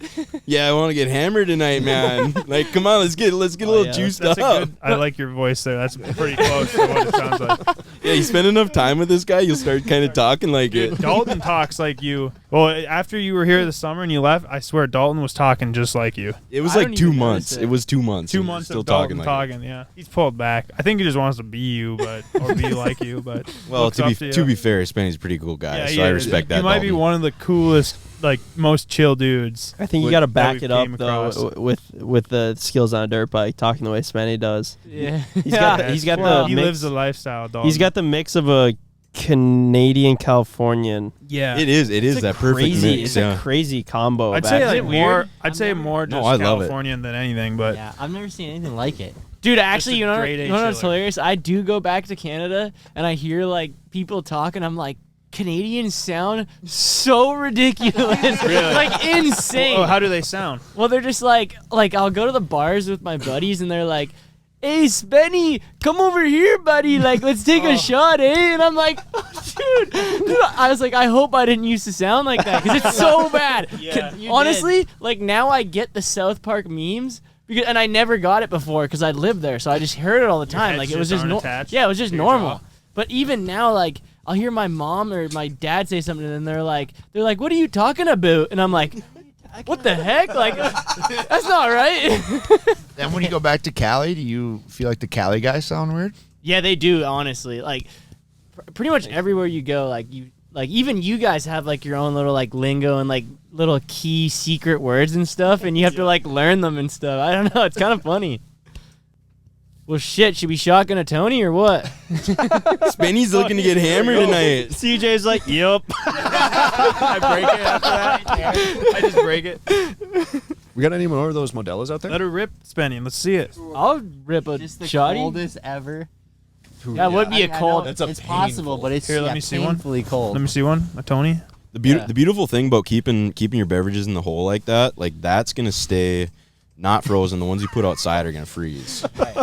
yeah, I want to get hammered tonight, man. Like, come on, let's get a little juiced up. I like your voice there. That's pretty close to what it sounds like. Yeah, you spend enough time with this guy, you'll start kind of talking like it. Dalton talks like you. Well, after you were here this summer and you left, I swear Dalton was talking just like you. It was like 2 months. It was 2 months. 2 months still of Dalton talking like yeah. He's pulled back. I think he just wants to be you, or be like you. But well, to be fair, Spenny's a pretty cool guy, so I respect that. He might be one of the coolest, like most chill dudes. I think you got to back it up though with the skills on a dirt bike, talking the way Spenny does. Yeah, he's got the he mix, lives the lifestyle. Dalton. He's got the mix of a Canadian Californian. Yeah, it is that perfect mix. It's a crazy combo. I'd say more. I'd say more just Californian than anything. But yeah, I've never seen anything like it. Dude, actually, you know what's hilarious? I do go back to Canada and I hear like people talk and I'm like, Canadians sound so ridiculous. Really? Like insane. Oh, how do they sound? Well, they're just like I'll go to the bars with my buddies and they're like, hey, Spenny, come over here, buddy. Like, let's take a shot, eh? And I'm like, oh, dude. I was like, I hope I didn't used to sound like that because it's so bad. Yeah, honestly, like now I get the South Park memes. And I never got it before because I lived there, so I just heard it all the time. Like it was just it was just normal. But even now, like I'll hear my mom or my dad say something, and they're like, "What are you talking about?" And I'm like, "What the heck? Like that's not right." Then when you go back to Cali, do you feel like the Cali guys sound weird? Yeah, they do. Honestly, like pretty much everywhere you go, like even you guys have like your own little like lingo and like little key secret words and stuff, and you have to like learn them and stuff. I don't know. It's kind of funny. Well, shit. Should we shotgun a Tony or what? Spenny's looking to get hammered tonight. CJ's like, yep. I break it after that. I just break it. We got any more of those Modelos out there? Let her rip, Spenny. Let's see it. I'll rip a Just the shotty. coldest ever. That would be a cold. It's possible, but it's Here, let me see one. painfully cold. Let me see one. A Tony. The beautiful thing about keeping your beverages in the hole like that's gonna stay not frozen. The ones you put outside are gonna freeze. Right.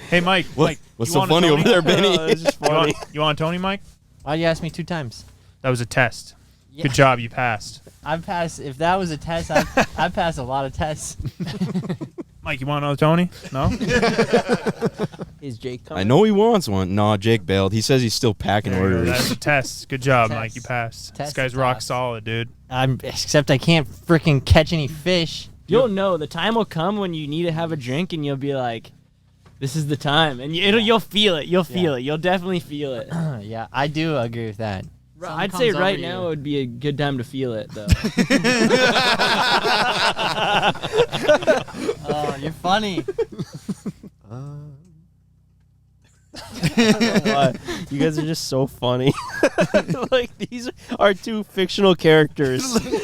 Hey, Mike. What's so funny over there, Benny? It's just funny. You want a Tony, Mike? Why'd you ask me 2 times? That was a test. Yeah. Good job, you passed. I've passed. If that was a test, I've passed a lot of tests. Mike, you want another Tony? No? Is Jake coming? I know he wants one. No, Jake bailed. He says he's still packing There you go. orders. That's a test. Good job, Test. Mike. You passed. Test This guy's rock pass. solid, dude. Except I can't freaking catch any fish. You'll know. The time will come when you need to have a drink, and you'll be like, "This is the time," and you'll feel it. You'll feel it. You'll definitely feel it. Yeah, I do agree with that. I'd say right now would be a good time to feel it, though. Oh, you're funny. I don't know why. You guys are just so funny. Like these are 2 fictional characters. We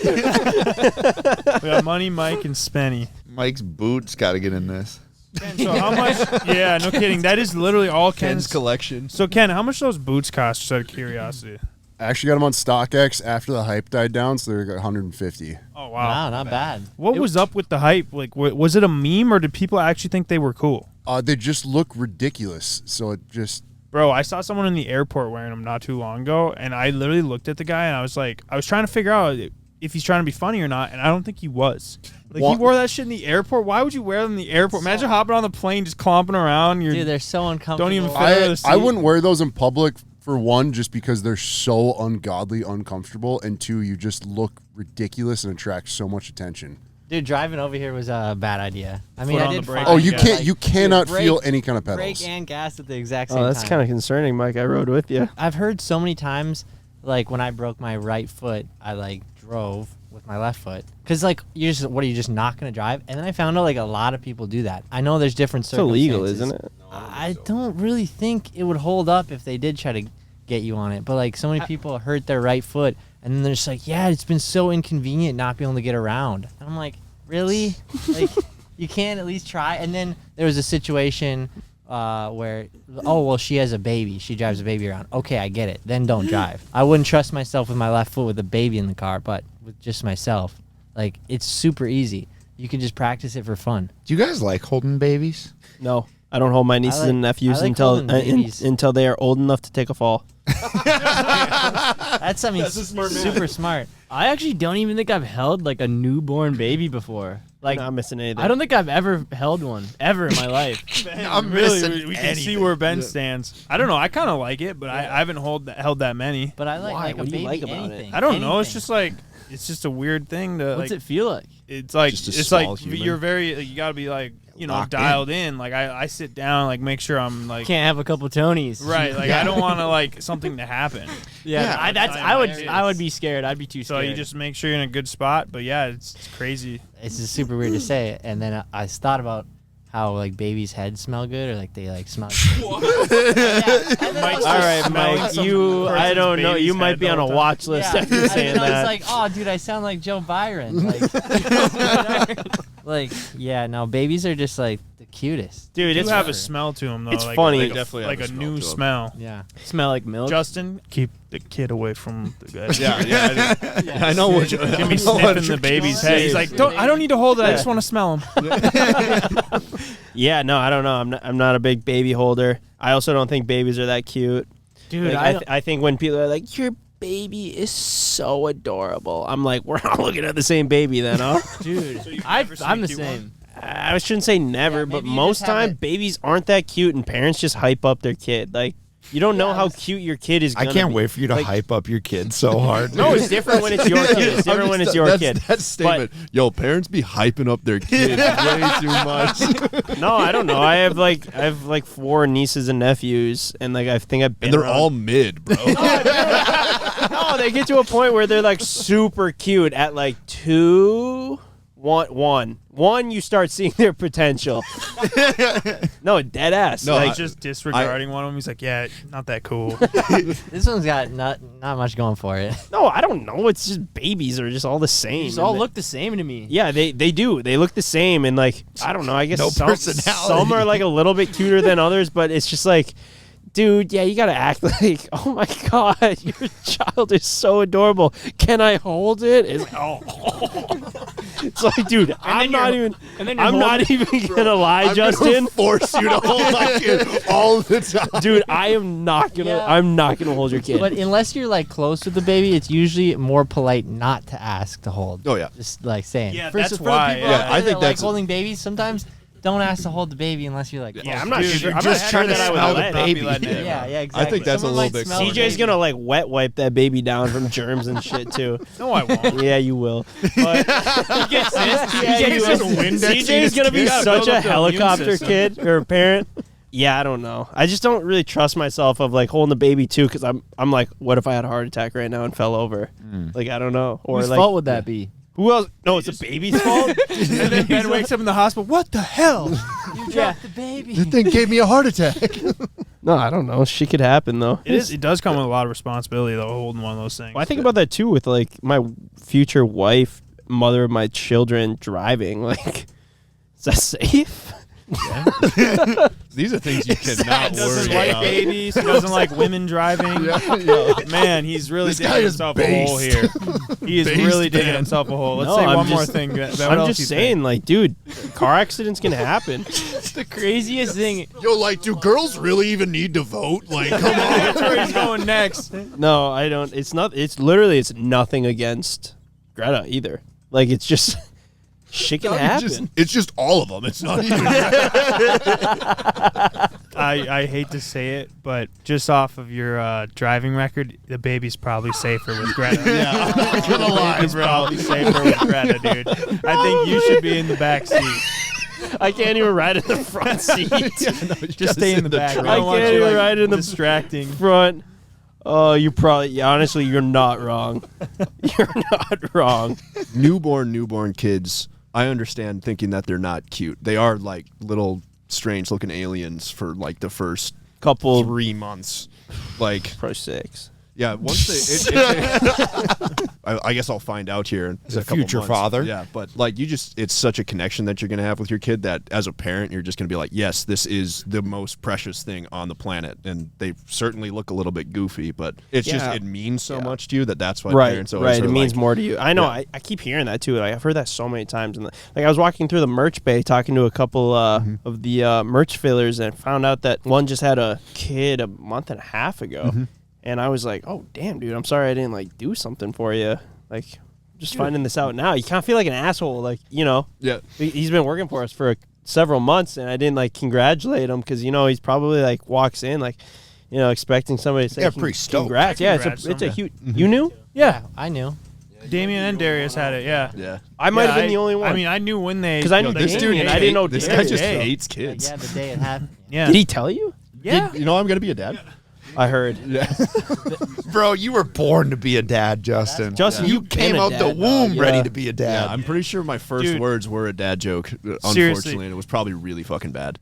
got Money, Mike, and Spenny. Mike's boots got to get in this. Ken, so how much? Yeah, no kidding. That is literally all Ken's collection. So Ken, how much those boots cost? Just out of curiosity. I actually got them on StockX after the hype died down, so they're like 150. Oh wow, Wow, not bad. What was up with the hype? Like, was it a meme or did people actually think they were cool? They just look ridiculous, so it just... Bro, I saw someone in the airport wearing them not too long ago, and I literally looked at the guy and I was trying to figure out if he's trying to be funny or not, and I don't think he was. Like, he wore that shit in the airport. Why would you wear them in the airport? Imagine hopping on the plane, just clomping around. Dude, they're so uncomfortable. Don't even fit under the seat. I wouldn't wear those in public, for one, just because they're so ungodly uncomfortable, and 2, you just look ridiculous and attract so much attention. Dude, driving over here was a bad idea. I mean, Foot I on did the brake. fine. Oh, you Yeah. can't. You cannot brake- feel any kind of pedals. Brake and gas at the exact same time. Oh, that's kind of concerning, Mike. I rode with you. I've heard so many times, like when I broke my right foot, I like drove with my left foot. Cause like what are you just not gonna drive? And then I found out like a lot of people do that. I know there's different It's circumstances. illegal, isn't it? I don't really think it would hold up if they did try to get you on it. But like so many people hurt their right foot, and then they're just like, yeah, it's been so inconvenient not being able to get around. And I'm like, really? Like, you can't at least try? And then there was a situation where, oh, well, she has a baby. She drives a baby around. Okay, I get it. Then don't drive. I wouldn't trust myself with my left foot with a baby in the car, but with just myself. Like, it's super easy. You can just practice it for fun. Do you guys like holding babies? No. I don't hold my nieces and nephews until until they are old enough to take a fall. That's something super smart. I actually don't even think I've held like a newborn baby before. Like, not missing anything. I don't think I've ever held one ever in my life. I'm Really, missing we can see where Ben stands. I don't know. I kind of like it, but I haven't held that many. But I like Why? a What do you baby like about it? anything. I don't know. It's anything. just like it's just a weird thing to. What's like, it feel like? It's like Just a it's small like human. you're very. You got to be like Locked dialed in. Like I sit down, like make sure I'm like Can't have a couple Tonys. right. Like I don't want to like something to happen. Yeah, Yeah. I would be scared. I'd be too So scared. you just make sure you're in a good spot. But yeah, it's crazy. It's just super weird to say. And then I thought about how like babies' heads smell good, or like they like smell. All right, smelling Mike. some You, I person's don't know. baby's You might head be on the a whole time. watch list Yeah, after saying I was that. like, oh, dude, I sound like Joe Byron. Like, yeah, no, babies are just like the cutest. Dude, They it's do have a smell to them though. it's like, funny. Like They definitely like have a a smell new to 'em. smell. Yeah. Smell like milk. Justin, keep the kid away from the guy. Yeah, I know what you're Jimmy sniffing the baby's head. He's like, I don't need to hold it. I just want to smell him. Yeah, no, I don't know. I'm not a big baby holder. I also don't think babies are that cute. Dude, Like, I think when people are like, your baby is so adorable, I'm like, we're all looking at the same baby then, huh? dude, you've never seen I'm the a cute one? same. I shouldn't say never, Yeah, but maybe you most just have time it- babies aren't that cute, and parents just hype up their kid. Like, you don't know how cute your kid is I gonna can't be. wait for you to Like, hype up your kid so hard. No, it's different when it's your kid. It's different when it's your kid. That statement, yo, parents be hyping up their kids way too much. No, I don't know. I have like 4 nieces and nephews, and like I think I've been And they're around- all mid, bro. No, they get to a point where they're like super cute at like 2, 1. You start seeing their potential. No, dead ass. No, like, Like just disregarding one of them. He's like, yeah, not that cool. This one's got not much going for it. no, I don't know. It's just babies are just all the same. They just And all they- look the same to me. Yeah, they do. They look the same, and like I don't know. I guess No some personality. are like a little bit cuter than others, but it's just like, dude, yeah, you gotta act like, oh my god, your child is so adorable. Can I hold it? It's like, oh, it's like, dude, I'm not even gonna lie, Justin. Force you to hold my kid all the time. Dude, I'm not gonna. Yeah. I'm not gonna hold your kid. But unless you're like close with the baby, it's usually more polite not to ask to hold. Oh yeah. Just like saying. Yeah, for, that's for why, The people yeah. out there I think that like that's- holding babies. Sometimes don't ask to hold the baby unless you're like. yeah, I'm close. not Dude, sure. you're I'm just not trying sure to that I smell would the let. baby. Yeah, exactly. I think that's Someone a little might bit smell the CJ's baby. gonna like wet wipe that baby down from germs and shit too. No, I won't. Yeah, you will. But Windex CJ's gonna be You gotta such build a up the immune helicopter system. kid or parent. Yeah, I don't know. I just don't really trust myself of like holding the baby too, because I'm like, what if I had a heart attack right now and fell over? Like I don't know. Or Whose like, fault would that be? who else? No, it's a baby's fault. And then Ben wakes up in the hospital. What the hell? You dropped the baby. The thing gave me a heart attack. No, I don't know. Shit could happen though. It does come with a lot of responsibility though, holding one of those things. Well, I think about that too with like my future wife, mother of my children, driving. Like, is that safe? These are things you cannot doesn't worry like about. babies. He doesn't like women driving. Man, he's really This digging guy is himself a hole based. here. He is Based really digging man. himself a hole. Let's No, say I'm one more just- thing. Ben, what I'm else just you saying, think? like, dude, car accidents can happen. The craziest thing. Yo, like, do girls really even need to vote? Like, come on. That's where he's going next. No, I don't. It's not. It's literally. It's nothing against Greta either. Like, it's just shit can happen. It's just all of them. It's not even. I hate to say it, but just off of your driving record, the baby's probably safer with Greta. Yeah, I'm not gonna lie, It's bro. probably safer with Greta, dude. I think you should be in the back seat. I can't even ride in the front seat. Just stay in the back. We I don't want can't you, even like, ride in the distracting. front. Oh, you probably. Yeah, honestly, you're not wrong. You're not wrong. Newborn kids, I understand thinking that they're not cute. They are like little strange looking aliens for like the first Couple, 3 months. Like, probably 6. Yeah, once I guess I'll find out here in As a a couple future months. father. Yeah, but like it's such a connection that you're gonna have with your kid that as a parent you're just gonna be like, yes, this is the most precious thing on the planet, and they certainly look a little bit goofy, but it's just it means so much to you that's why parents always it are means like, more to you. I know. I keep hearing that too. Like, I've heard that so many times, and like I was walking through the merch bay talking to a couple of the merch fillers, and found out that one just had a kid a month and a half ago. And I was like, oh, damn, dude, I'm sorry I didn't, like, do something for you. Like, just finding this out now. You kind of feel like an asshole. Like, you know. Yeah. He's been working for us for several months, and I didn't, like, congratulate him because, you know, he's probably, like, walks in, like, you know, expecting somebody to say, pretty stoked. Congrats. Yeah, it's a huge. You knew? Yeah, I knew. Damien and Darius had it. Yeah. Yeah. I might have been the only one. I mean, I knew when they. Because I knew this Damien, dude. I didn't know this Darius. guy just hates kids. Yeah, the day it happened. Yeah. Did he tell you? Yeah. You know I'm gonna be a dad. I heard. Yeah. Bro, you were born to be a dad, Justin. Justin, you you've came been a out the dad, womb dog. ready Yeah. to be a dad. Yeah, I'm pretty sure my first Dude. words were a dad joke, Seriously. unfortunately, and it was probably really fucking bad.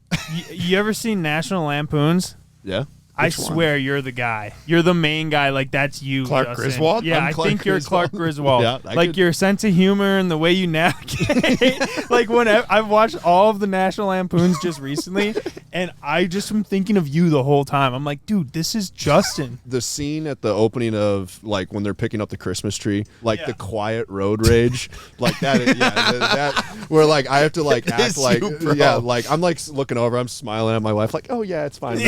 You ever seen National Lampoons? Yeah. I Which one? swear you're the guy. You're the main guy. Like, that's you, Clark Justin. Griswold? Yeah, I'm I Clark think you're Griswold. Clark Griswold. Yeah, I like could- your sense of humor and the way you navigate. Like, when I've watched all of the National Lampoons just recently, and I just am thinking of you the whole time. I'm like, dude, this is Justin. The scene at the opening of, like, when they're picking up the Christmas tree, like the quiet road rage, like that, that where, like, I have to, like, act is like, you, bro. yeah, like, I'm, like, looking over, I'm smiling at my wife, like, oh, yeah, it's fine.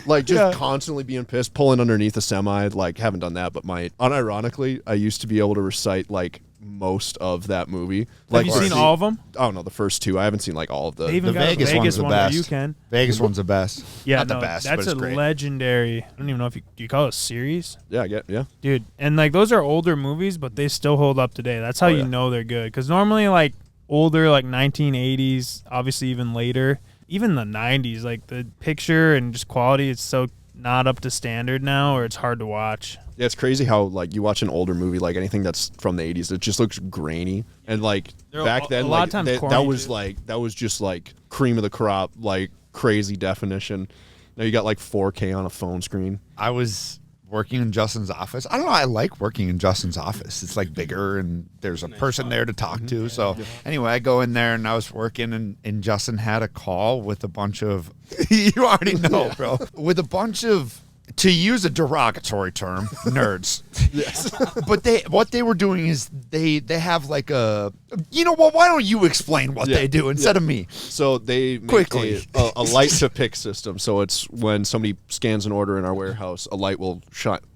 Like, just constantly being pissed, pulling underneath a semi, like, haven't done that, but unironically, I used to be able to recite, like, most of that movie. Like, Have you seen all of them? Oh, no, the first two. I haven't seen, like, all of They even The got Vegas a one's Vegas the one where best. you can. Vegas one's the best. Yeah, Not no, the best, that's but it's a great. legendary. I don't even know if you call it a series. Yeah, yeah. Dude, and like those are older movies, but they still hold up today. That's how you know they're good. Because normally, like older, like 1980s, obviously even later, even the 90s, like the picture and just quality, it's so not up to standard now, or it's hard to watch. Yeah, it's crazy how, like, you watch an older movie, like anything that's from the 80s, it just looks grainy. And, like, They're back a then, lot like, of times that corny, was dude. like, that was just like cream of the crop, like crazy definition. Now you got like 4K on a phone screen. I was working in Justin's office. I don't know. I like working in Justin's office. It's like bigger and there's a person there to talk to. So anyway, I go in there and I was working and Justin had a call with a bunch of, you already know, bro, with a bunch of, to use a derogatory term, nerds. Yes. But what they were doing is they have like a, you know what, why don't you explain what they do instead of me? So they make Quickly. a light to pick system. So it's when somebody scans an order in our warehouse, a light will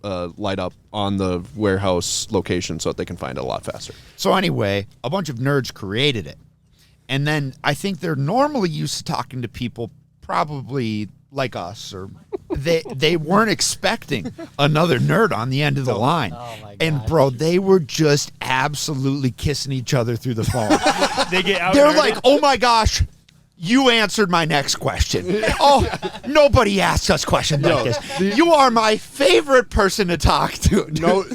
light up on the warehouse location so that they can find it a lot faster. So anyway, a bunch of nerds created it. And then I think they're normally used to talking to people probably like us, or they weren't expecting another nerd on the end of the line. Oh my And gosh. bro, they were just absolutely kissing each other through the phone. They get out. They're like, "Oh my gosh, you answered my next question." Oh, nobody asks us questions like this. You are my favorite person to talk to. No,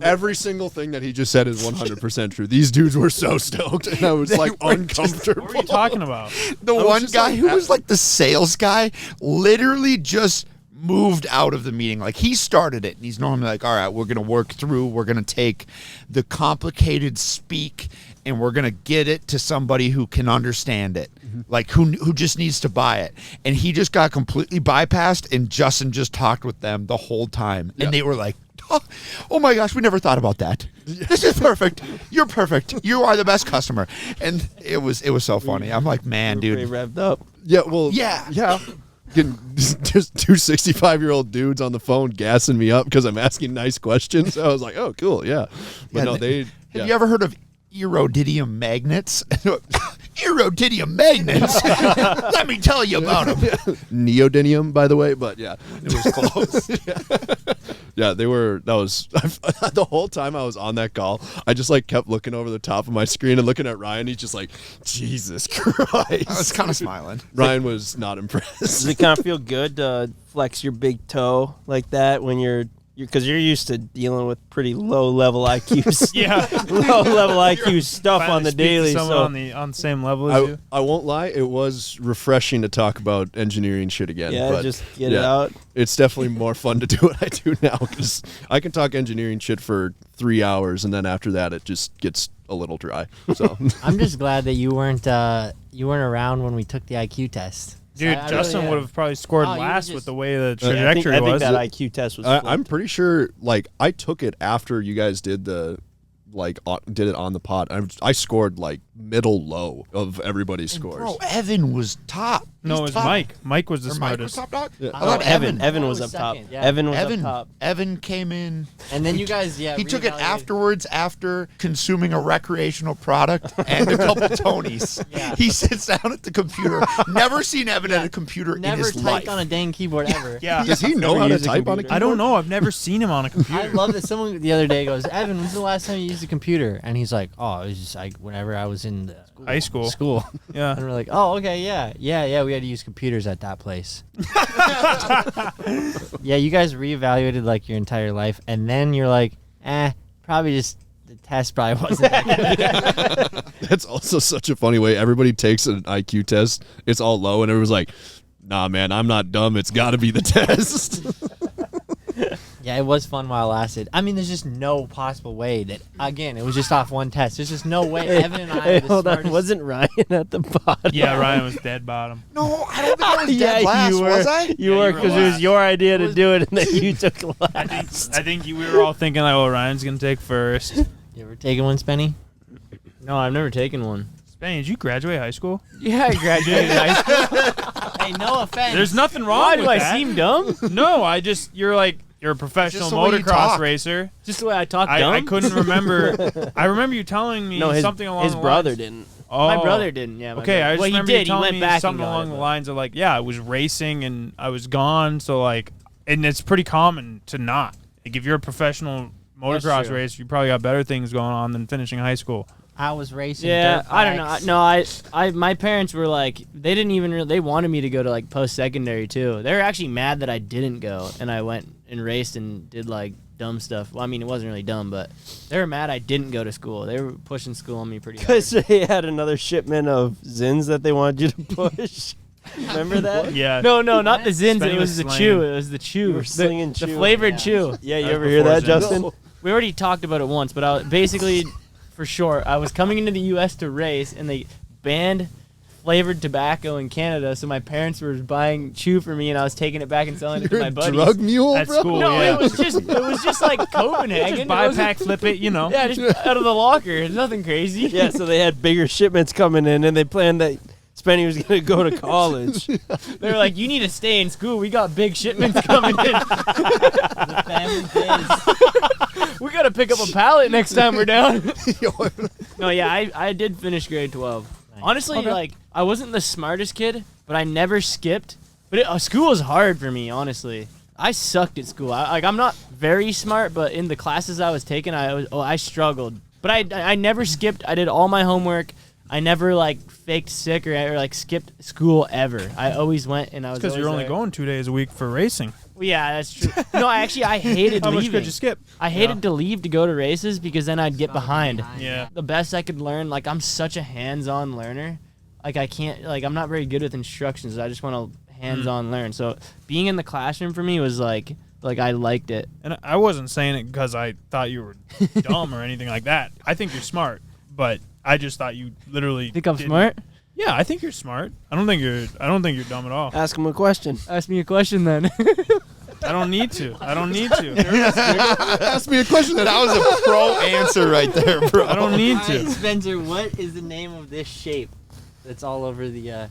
every single thing that he just said is 100% true. These dudes were so stoked, and I was They like were just- uncomfortable. what are you talking about? The was one just guy like, who was like the sales guy literally just moved out of the meeting. Like, he started it and he's normally like, all right, we're going to work through, we're going to take the complicated speak and we're going to get it to somebody who can understand it. Like who just needs to buy it. And he just got completely bypassed and Justin just talked with them the whole time. And they were like, oh my gosh, we never thought about that. This is perfect. You're perfect. You are the best customer. And it was so funny. I'm like, man, Pretty dude. revved up. Yeah, well, Yeah. Getting just two 65-year-old dudes on the phone gassing me up because I'm asking nice questions. I was like, oh, cool, yeah. But Yeah, no, they. Have you ever heard of iridium magnets? Iridium magnets? Let me tell you about them. Neodymium, by the way, but yeah, it was close. Yeah, they were. That was the whole time I was on that call. I just like kept looking over the top of my screen and looking at Ryan. He's just like, Jesus Christ. I was kind of smiling. Ryan was not Does impressed. it kind of feel good to flex your big toe like that when you're because you're used to dealing with pretty low level IQs. Yeah. Low level IQ stuff Finally on the speak to daily. someone So on the same level as you. I won't lie, it was refreshing to talk about engineering shit again. yeah, but just get it out. It's definitely more fun to do what I do now because I can talk engineering shit for 3 hours, and then after that, it just gets a little dry. So I'm just glad that you weren't around when we took the IQ test. Dude, I Justin really would have probably scored Oh, you last just- with the way the I think, trajectory I think was. that IQ test was. I'm pretty sure, like, I took it after you guys did did it on the pod. I scored like middle low of everybody's scores. Bro, Evan was top. No, He's it was top. Mike. Mike was the Or Mike was smartest. top dog? Yeah. I thought Evan. Evan was was up top. second, yeah. Evan was Evan, up top. Evan came in. And then you guys, He took it reevaluated. afterwards after consuming a recreational product and a couple Tonys. Yeah. He sits down at the computer. Never seen Evan at a computer in Never his typed life. on a dang keyboard ever. Yeah. Does he know Never how to used a type on a computer. keyboard? I don't know. I've never seen him on a computer. I love that someone the other day goes, Evan, when's the last time you used a computer? And he's like, oh, it was just like whenever I was in High school. School. Yeah. And we're like, oh, okay, yeah, we had to use computers at that place. Yeah, you guys reevaluated like your entire life, and then you're like, probably just the test probably wasn't that good. That's also such a funny way. Everybody takes an IQ test. It's all low, and everyone's like, nah, man, I'm not dumb. It's got to be the test. Yeah, it was fun while it lasted. I mean, there's just no possible way that, again, it was just off one test. There's just no way Evan and I Hey, are the hold on, smartest. wasn't Ryan at the bottom? Yeah, Ryan was dead bottom. No, I don't think I was dead last, you were. was I? You Yeah, were you were because it was last. your idea to do it, and then you took last. I think we were all thinking like, oh, Ryan's gonna take first. You ever taken one, Spenny? No, I've never taken one. Spenny, did you graduate high school? Yeah, I graduated high school. Hey, no offense. There's nothing wrong Why with do I that. seem dumb? No, you're a professional the way you motocross talk. racer. Just the way I talk dumb? I couldn't remember. I remember you telling me No, his something along his the brother lines. didn't. Oh. My brother didn't. Yeah. my Okay, brother. I just well, he remember did. you telling went me back something and got along it, the but- lines of like, yeah, I was racing and I was gone, so like, and it's pretty common to not. Like, if you're a professional That's motocross true. racer, you probably got better things going on than finishing high school. I was racing. Yeah, dirt I don't know. bikes. No, my parents were like, they didn't even really, they wanted me to go to like post-secondary too. They were actually mad that I didn't go, and I went and raced and did like dumb stuff. Well, I mean, it wasn't really dumb, but they were mad I didn't go to school. They were pushing school on me pretty hard. Because they had another shipment of Zins that they wanted you to push. Remember that? Yeah. No, not the Zins. Spenny It was was the slanging. chew. It was the chew. You were slinging the chew. flavored Yeah. chew. Yeah, you That was ever hear before that, Zins. Justin? We already talked about it once, but I basically, for short, I was coming into the U.S. to race, and they banned flavored tobacco in Canada, so my parents were buying chew for me, and I was taking it back and selling it to You're my a buddies. drug mule, At bro? school. No, yeah. it was just like Copenhagen. Just It buy a wasn't- pack, flip it, you know. Yeah, just out of the locker. It's nothing crazy. Yeah, so they had bigger shipments coming in, and they planned that Spenny was going to go to college. They were like, "You need to stay in school. We got big shipments coming in. The family biz. We got to pick up a pallet next time we're down." No, yeah, I did finish grade 12. Nice. Honestly, like, I wasn't the smartest kid, but I never skipped. But school was hard for me, honestly. I sucked at school. I'm not very smart, but in the classes I was taking, I struggled. But I never skipped. I did all my homework. I never like faked sick or like skipped school ever. I always went, and I was Because you're always only there. going 2 days a week for racing. Well, yeah, that's true. No, I hated How much leaving. could you skip? I hated to leave to go to races because then I'd get behind. Yeah. The best I could learn, like, I'm such a hands-on learner. Like, I can't, like, I'm not very good with instructions. I just want to hands-on learn. So being in the classroom for me was like I liked it. And I wasn't saying it because I thought you were dumb or anything like that. I think you're smart, but I just thought you literally Think I'm didn't- smart? Yeah, I think you're smart. I don't think you're dumb at all. Ask him a question. Ask me a question then. I don't need to. Ask me a question that I was a pro answer right there, bro. I don't need All right, to. Spencer, what is the name of this shape that's all over the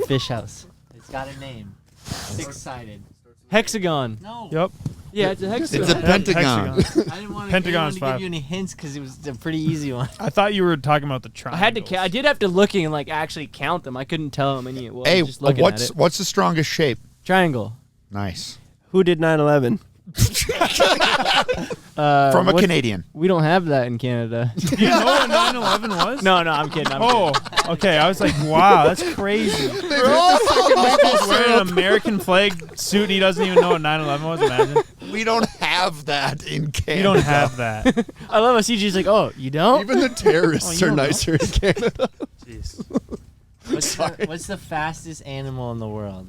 fish house? It's got a name. Six-sided. Hexagon. No. Yep. Yeah, it's a hexagon. It's a pentagon. Hexagon. I didn't want Pentagon's to five. give you any hints because it was a pretty easy one. I thought you were talking about the I triangles. had to. I did have to look and like actually count them. I couldn't tell how many it was. Hey, just looking at it. what's the strongest shape? Triangle. Nice. Who did 9/11? From a Canadian. We don't have that in Canada. Do you know what 9/11 was? No, I'm kidding. Okay. I was like, wow, that's crazy. He's wearing an American flag suit. He doesn't even know what 9/11 was. Imagine. We don't have that in Canada. You don't have that. I love how CJ's like, oh, you don't? Even the terrorists are nicer in Canada. Jeez. What's the fastest animal in the world?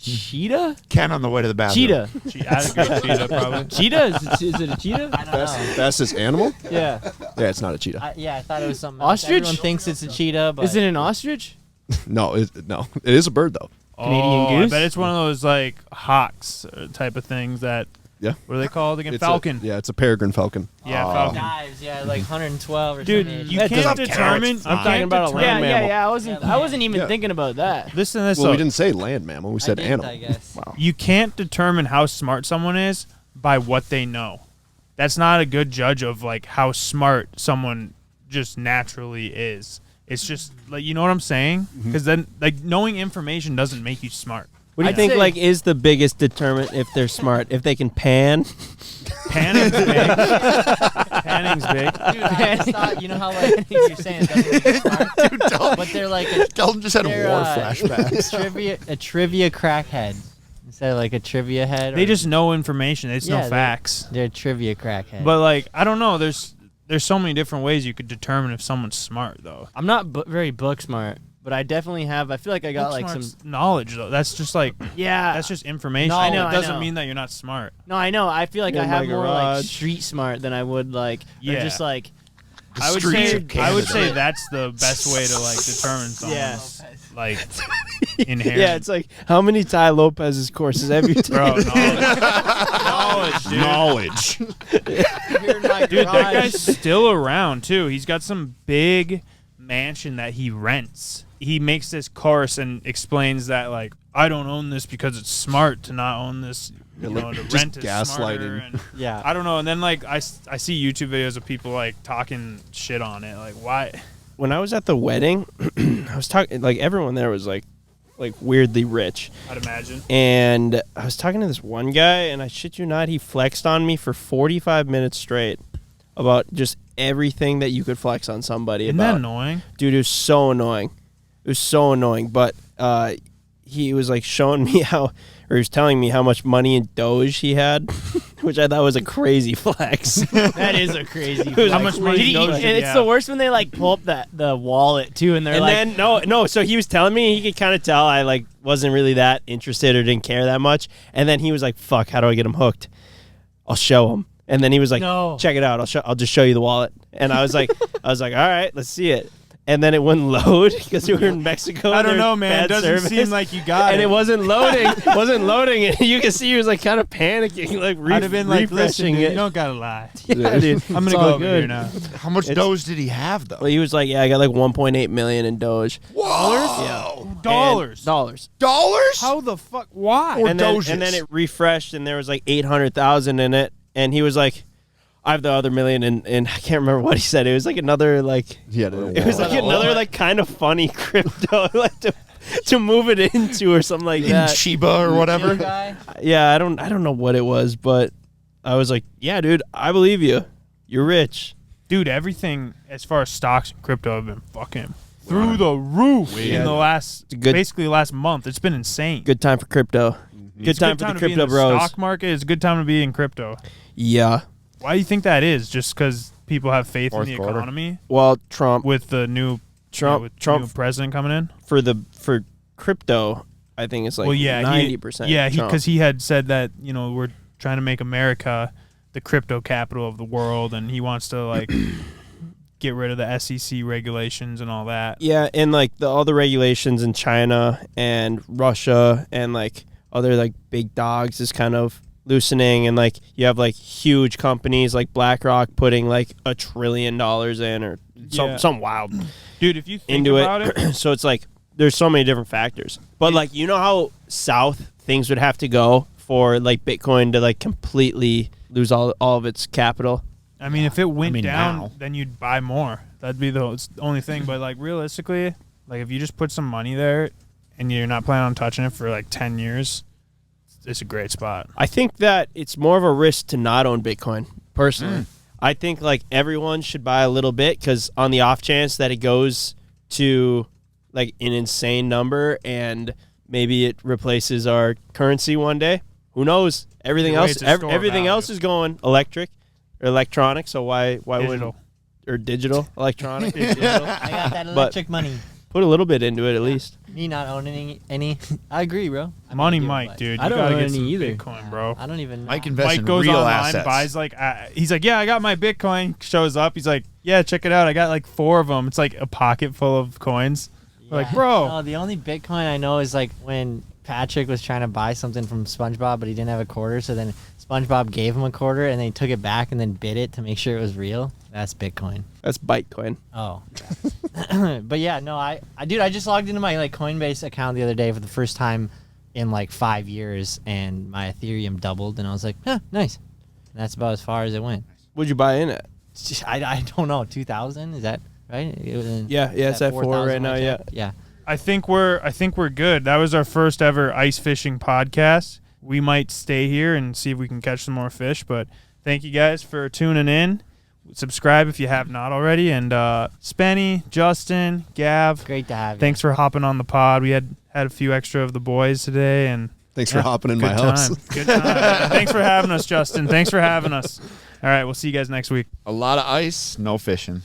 Cheetah? Ken on the way to the bathroom. Cheetah. I'd agree cheetah probably. Cheetah? Is it a cheetah? I don't know. Fastest animal? Yeah. Yeah, it's not a cheetah. I thought it was something Ostrich? else. Everyone thinks it's a cheetah, but Is it an ostrich? No, it is a bird though. Canadian goose? I bet it's one of those like hawks type of things that. Yeah. What are they called again? It's Falcon. it's a peregrine falcon. Yeah, falcon. dives? Yeah, like 112 or Dude, something. you That can't doesn't determine. count. I'm I'm talking about a land mammal. I wasn't even Yeah. thinking about that. Listen to this. Well, though. we didn't say land mammal. We said I did, animal. I guess. Wow. You can't determine how smart someone is by what they know. That's not a good judge of like how smart someone just naturally is. It's just like, you know what I'm saying? Because then like knowing information doesn't make you smart. What do you think like is the biggest determinant if they're smart? If they can pan? Panning's big. Panning's big. Dude, I just thought, you know how like you're saying it doesn't make you smart, Dude, but they're like a Dalton just had war they're, flashbacks. a trivia crackhead instead of like a trivia head. They or- just know information. It's Yeah, no facts. they're a trivia crackhead. But like I don't know. There's so many different ways you could determine if someone's smart though. I'm not very book smart, but I definitely have. I feel like I got like some. knowledge though. That's just like Yeah. that's just information. No, I know, It doesn't I know. mean that you're not smart. No, I know. I feel like In I have my more like garage. street smart than I would like. Or Yeah. just like. I would streets say of Canada. that's the best way to like determine someone's like inherent. Yeah, it's like how many Ty Lopez's courses have you taken? Bro, knowledge, dude. Knowledge. Here in my Dude, that garage. guy's still around too. He's got some big mansion that he rents. He makes this course and explains that like I don't own this because it's smart to not own this. You know, to just rent is smarter. gaslighting. And yeah, I don't know. And then like I see YouTube videos of people like talking shit on it. Like why? When I was at the wedding, I was talking like everyone there was like weirdly rich. I'd imagine. And I was talking to this one guy, and I shit you not, he flexed on me for 45 minutes straight about just everything that you could flex on somebody Isn't about. that annoying? Dude, it was so annoying. It was so annoying. But he was like showing me he was telling me how much money in Doge he had, which I thought was a crazy flex. That is a crazy. was How much money Did he, Doge and did he it's have? the worst when they like pull up the wallet too, and they're And like, then no. So he was telling me he could kind of tell I like wasn't really that interested or didn't care that much. And then he was like, "Fuck, how do I get him hooked? I'll show him." And then he was like, No. "Check it out. I'll just show you the wallet." And I was like, "All right, let's see it." And then it wouldn't load because we were in Mexico. I and don't there know, was man. It bad doesn't service. seem like you got And it. it wasn't loading. And you can see he was like kind of panicking, like I'd have been like, listen, refreshing dude, it. you don't gotta lie. Yeah, dude. I'm It's gonna all go over good. here now. How much Doge did he have, though? Well, he was like, "Yeah, I got like 1.8 million in Doge." Whoa! Dollars. Dollars. Dollars? How the fuck? Why? Or and then, Doges. and then it refreshed, and there was like 800,000 in it, and he was like, "I have the other million," and I can't remember what he said. It was like another like Yeah, it was like another like kind of funny crypto like to move it into or something like in that. Chiba or whatever? guy. Yeah, I don't know what it was, but I was like, "Yeah, dude, I believe you. You're rich." Dude, everything as far as stocks and crypto have been fucking through the roof in the last good- basically last month. It's been insane. Good time for crypto. Good It's a time for the to be in crypto bros. Stock market is a good time to be in crypto. Yeah. Why do you think that is? Just because people have faith Fourth in the quarter. economy Well, Trump with the new Trump new president coming in? for crypto, I think it's like well, yeah, 90%. Yeah, Trump. because he had said that we're trying to make America the crypto capital of the world, and he wants to like get rid of the SEC regulations and all that. Yeah, and like all the regulations in China and Russia and like other like big dogs is kind of loosening, and like you have like huge companies like BlackRock putting like $1 trillion in or Yeah. some wild Dude, if you think into about it. So it's like there's so many different factors. But like how south things would have to go for like Bitcoin to like completely lose all of its capital. I mean, if it went down, now. then you'd buy more. That'd be the only thing. But like realistically, like if you just put some money there and you're not planning on touching it for like 10 years, it's a great spot. I think that it's more of a risk to not own Bitcoin, personally. I think like everyone should buy a little bit because on the off chance that it goes to like an insane number and maybe it replaces our currency one day. Who knows? Everything else is going electronic. So why wouldn't or digital electronic? Digital. I got that electric money. Put a little bit into it at least. Me not owning any. I agree, bro. Money Mike, dude. I don't gotta own get some any either. Bitcoin, bro. I don't even know. Mike invests Mike in goes real online, assets. buys like, he's like, yeah, I got my Bitcoin. Shows up, he's like, yeah, check it out. I got like 4 of them. It's like a pocket full of coins. We're like, bro. No, the only Bitcoin I know is like when Patrick was trying to buy something from SpongeBob, but he didn't have a quarter. So then SpongeBob gave him a quarter, and then he took it back and then bid it to make sure it was real. That's Bitcoin. That's Bytecoin. Oh, but yeah, no, I just logged into my like Coinbase account the other day for the first time in like 5 years, and my Ethereum doubled, and I was like, nice. And that's about as far as it went. What'd you buy in it? I don't know, 2,000, is that right? Yeah, it's at 4 right now. Yeah. I think we're good. That was our first ever ice fishing podcast. We might stay here and see if we can catch some more fish, but thank you guys for tuning in. Subscribe if you have not already. And Spenny, Justin, Gav, Great to have you. thanks for hopping on the pod. We had a few extra of the boys today, and Thanks for hopping in my house. Good time. Thanks for having us, Justin. Thanks for having us. All right, we'll see you guys next week. A lot of ice, no fishing.